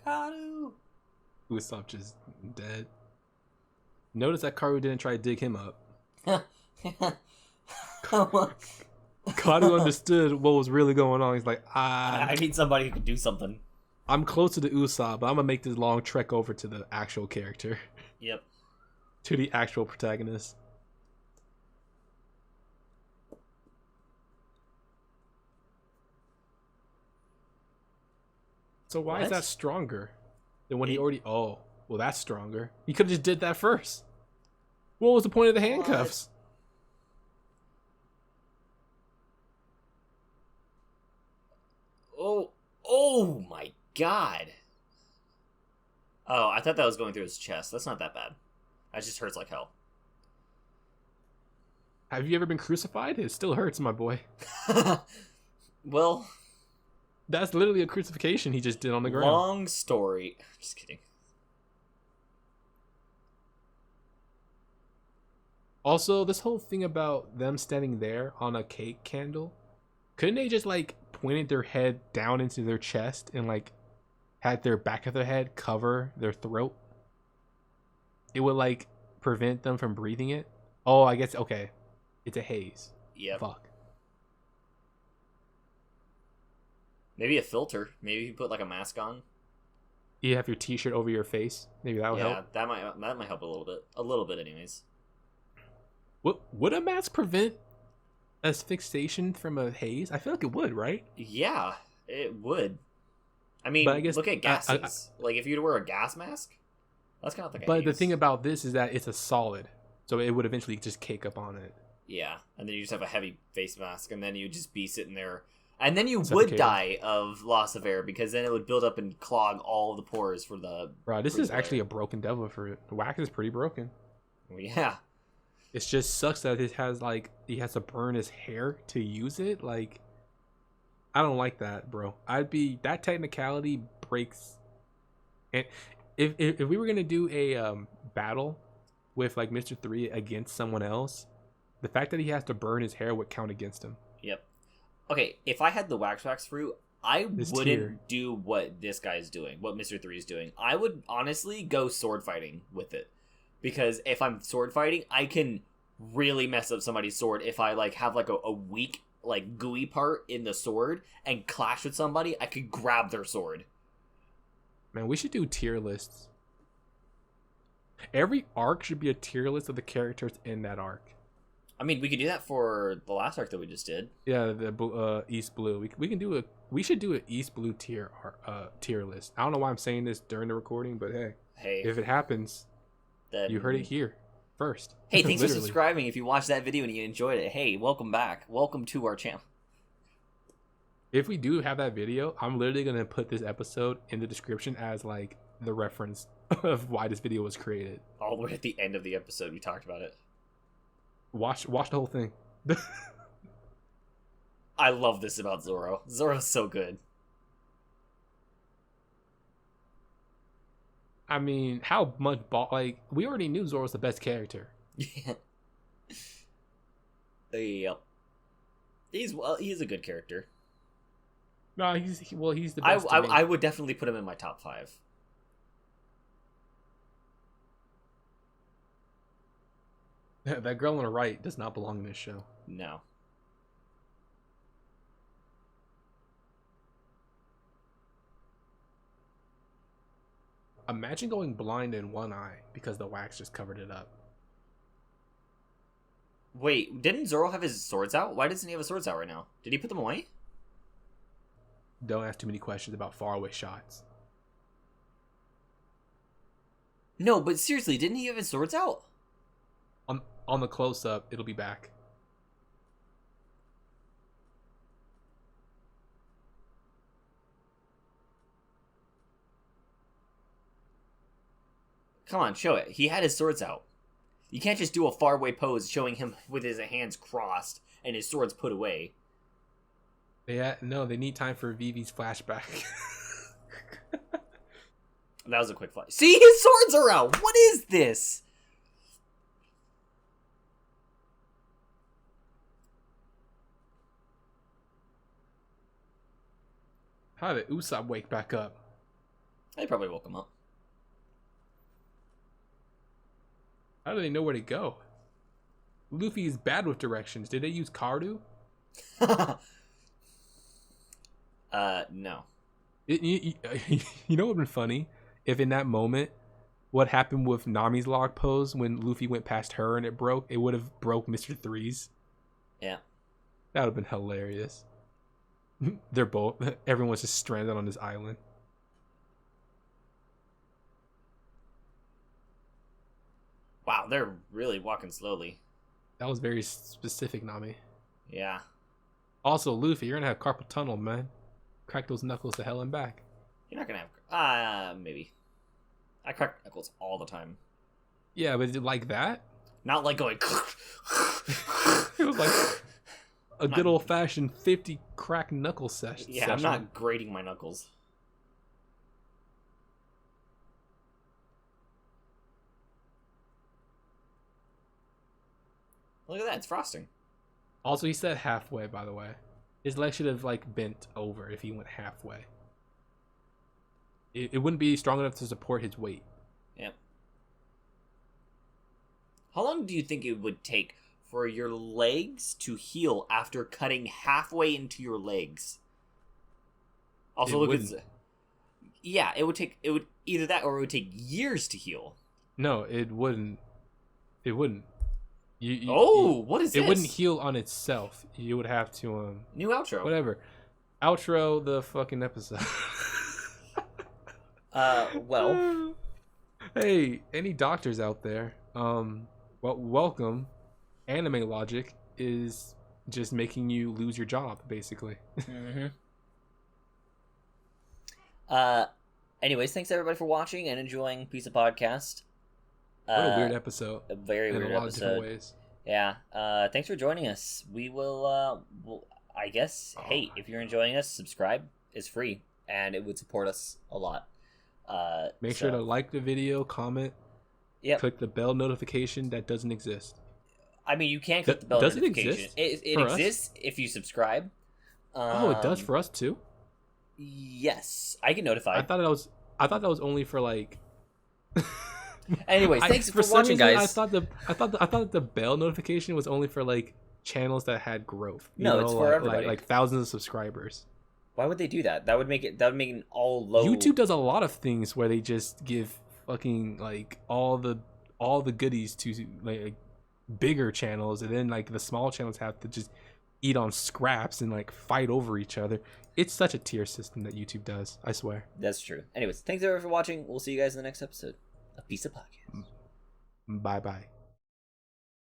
S1: Karu!
S2: Usopp just dead. Notice that Karu didn't try to dig him up. Karu understood what was really going on. He's like,
S1: I need somebody who can do something.
S2: I'm closer to Usopp, but I'm gonna make this long trek over to the actual character.
S1: Yep.
S2: To the actual protagonist. So why is that stronger than when he already... Oh, well, that's stronger. He could have just did that first. What was the point of the handcuffs?
S1: Oh my god. Oh, I thought that was going through his chest. That's not that bad. That just hurts like hell.
S2: Have you ever been crucified? It still hurts, my boy.
S1: Well,
S2: that's literally a crucifixion he just did on the ground.
S1: Long story. Just kidding.
S2: Also, this whole thing about them standing there on a cake candle, couldn't they just like pointed their head down into their chest and like had their back of their head cover their throat? It would like prevent them from breathing it. Oh, I guess, okay. It's a haze.
S1: Yeah.
S2: Fuck.
S1: Maybe a filter. Maybe you put like a mask on.
S2: You have your t-shirt over your face. Maybe that would help.
S1: Yeah, that might help a little bit. A little bit anyways.
S2: Would a mask prevent asphyxiation from a haze? I feel like it would, right?
S1: Yeah, it would. I mean, look at gases. Like if you were to wear a gas mask, that's kind of like a haze.
S2: The thing about this is that it's a solid, so it would eventually just cake up on it.
S1: Yeah, and then you just have a heavy face mask, and then you'd just be sitting there. And then you would die of loss of air, because then it would build up and clog all the pores for the...
S2: Bro, this is actually a broken devil fruit. The wax is pretty broken.
S1: Well, yeah.
S2: It just sucks that it has, like, he has to burn his hair to use it. Like, I don't like that, bro. That technicality breaks. And if we were going to do a battle with, like, Mr. 3 against someone else, the fact that he has to burn his hair would count against him.
S1: Yep. Okay, if I had the wax fruit, I wouldn't do what this guy's doing, what Mr. 3 is doing. I would honestly go sword fighting with it. Because if I'm sword fighting, I can really mess up somebody's sword if I like have like a weak, like gooey part in the sword and clash with somebody. I could grab their sword.
S2: Man, we should do tier lists. Every arc should be a tier list of the characters in that arc.
S1: I mean, we could do that for the last arc that we just did.
S2: Yeah, the East Blue. We should do an East Blue tier list. I don't know why I'm saying this during the recording, but hey, if it happens, then you heard it here first.
S1: Hey, thanks for subscribing. If you watched that video and you enjoyed it, hey, welcome back. Welcome to our channel.
S2: If we do have that video, I'm literally gonna put this episode in the description as like the reference of why this video was created.
S1: All the way at the end of the episode, we talked about it.
S2: Watch the whole thing.
S1: I love this about Zorro. Zorro's so good.
S2: I mean, how much like we already knew Zorro's the best character.
S1: Yeah. Yep. He's a good character.
S2: No, he's the best.
S1: I would definitely put him in my top 5.
S2: That girl on the right does not belong in this show.
S1: No.
S2: Imagine going blind in one eye because the wax just covered it up.
S1: Wait, didn't Zorro have his swords out? Why doesn't he have his swords out right now? Did he put them away?
S2: Don't ask too many questions about faraway shots.
S1: No, but seriously, didn't he have his swords out?
S2: On the close-up, it'll be back.
S1: Come on, show it. He had his swords out. You can't just do a faraway pose showing him with his hands crossed and his swords put away.
S2: No, they need time for Vivi's flashback.
S1: That was a quick flash. See, his swords are out! What is this?
S2: How did Usopp wake back up?
S1: They probably woke him up.
S2: How do they know where to go? Luffy is bad with directions. Did they use Kardu?
S1: No.
S2: You know what would have been funny? If in that moment, what happened with Nami's log pose when Luffy went past her and it broke, it would have broke Mr. 3's.
S1: Yeah.
S2: That would have been hilarious. They're both, everyone's just stranded on this island.
S1: Wow, they're really walking slowly.
S2: That was very specific, Nami.
S1: Yeah.
S2: Also, Luffy, you're gonna have carpal tunnel, man. Crack those knuckles to hell and back.
S1: You're not gonna have... maybe. I crack knuckles all the time.
S2: Yeah, but like that?
S1: Not like going...
S2: It was like a good old-fashioned 50 crack knuckle session.
S1: Yeah, I'm not grating my knuckles. Look at that, it's frosting.
S2: Also, he said halfway, by the way. His leg should have, like, bent over if he went halfway. It wouldn't be strong enough to support his weight.
S1: Yep. How long do you think it would take for your legs to heal after cutting halfway into your legs? Also, look at the... Yeah, it would either that or it would take years to heal.
S2: No, it wouldn't. It wouldn't.
S1: What is this?
S2: It wouldn't heal on itself. You would have to
S1: new outro.
S2: Whatever. Outro the fucking episode.
S1: Well.
S2: Hey, any doctors out there? Well, welcome. Anime logic is just making you lose your job, basically.
S1: Mm-hmm. Anyways, thanks everybody for watching and enjoying Pizza Podcast.
S2: What a weird episode.
S1: A very weird episode. Of different ways. Yeah. Thanks for joining us. We will, I guess, hey, if you're enjoying us, subscribe. It's free, and it would support us a lot.
S2: Make sure to like the video, comment, click the bell notification that doesn't exist.
S1: I mean, you can click the bell notification.
S2: It exist?
S1: It exists if you subscribe.
S2: It does for us too?
S1: Yes. I get notified.
S2: I thought that was only for like...
S1: Anyways, thanks for watching, guys.
S2: I thought that the bell notification was only for like channels that had growth.
S1: It's for everybody.
S2: Like thousands of subscribers.
S1: Why would they do that? That would make it all low.
S2: YouTube does a lot of things where they just give fucking like all the goodies to like bigger channels, and then like the small channels have to just eat on scraps and like fight over each other. It's such a tier system that YouTube does. I swear.
S1: That's true. Anyways, thanks everyone for watching. We'll see you guys in the next episode. A Piece of Podcast.
S2: Bye bye.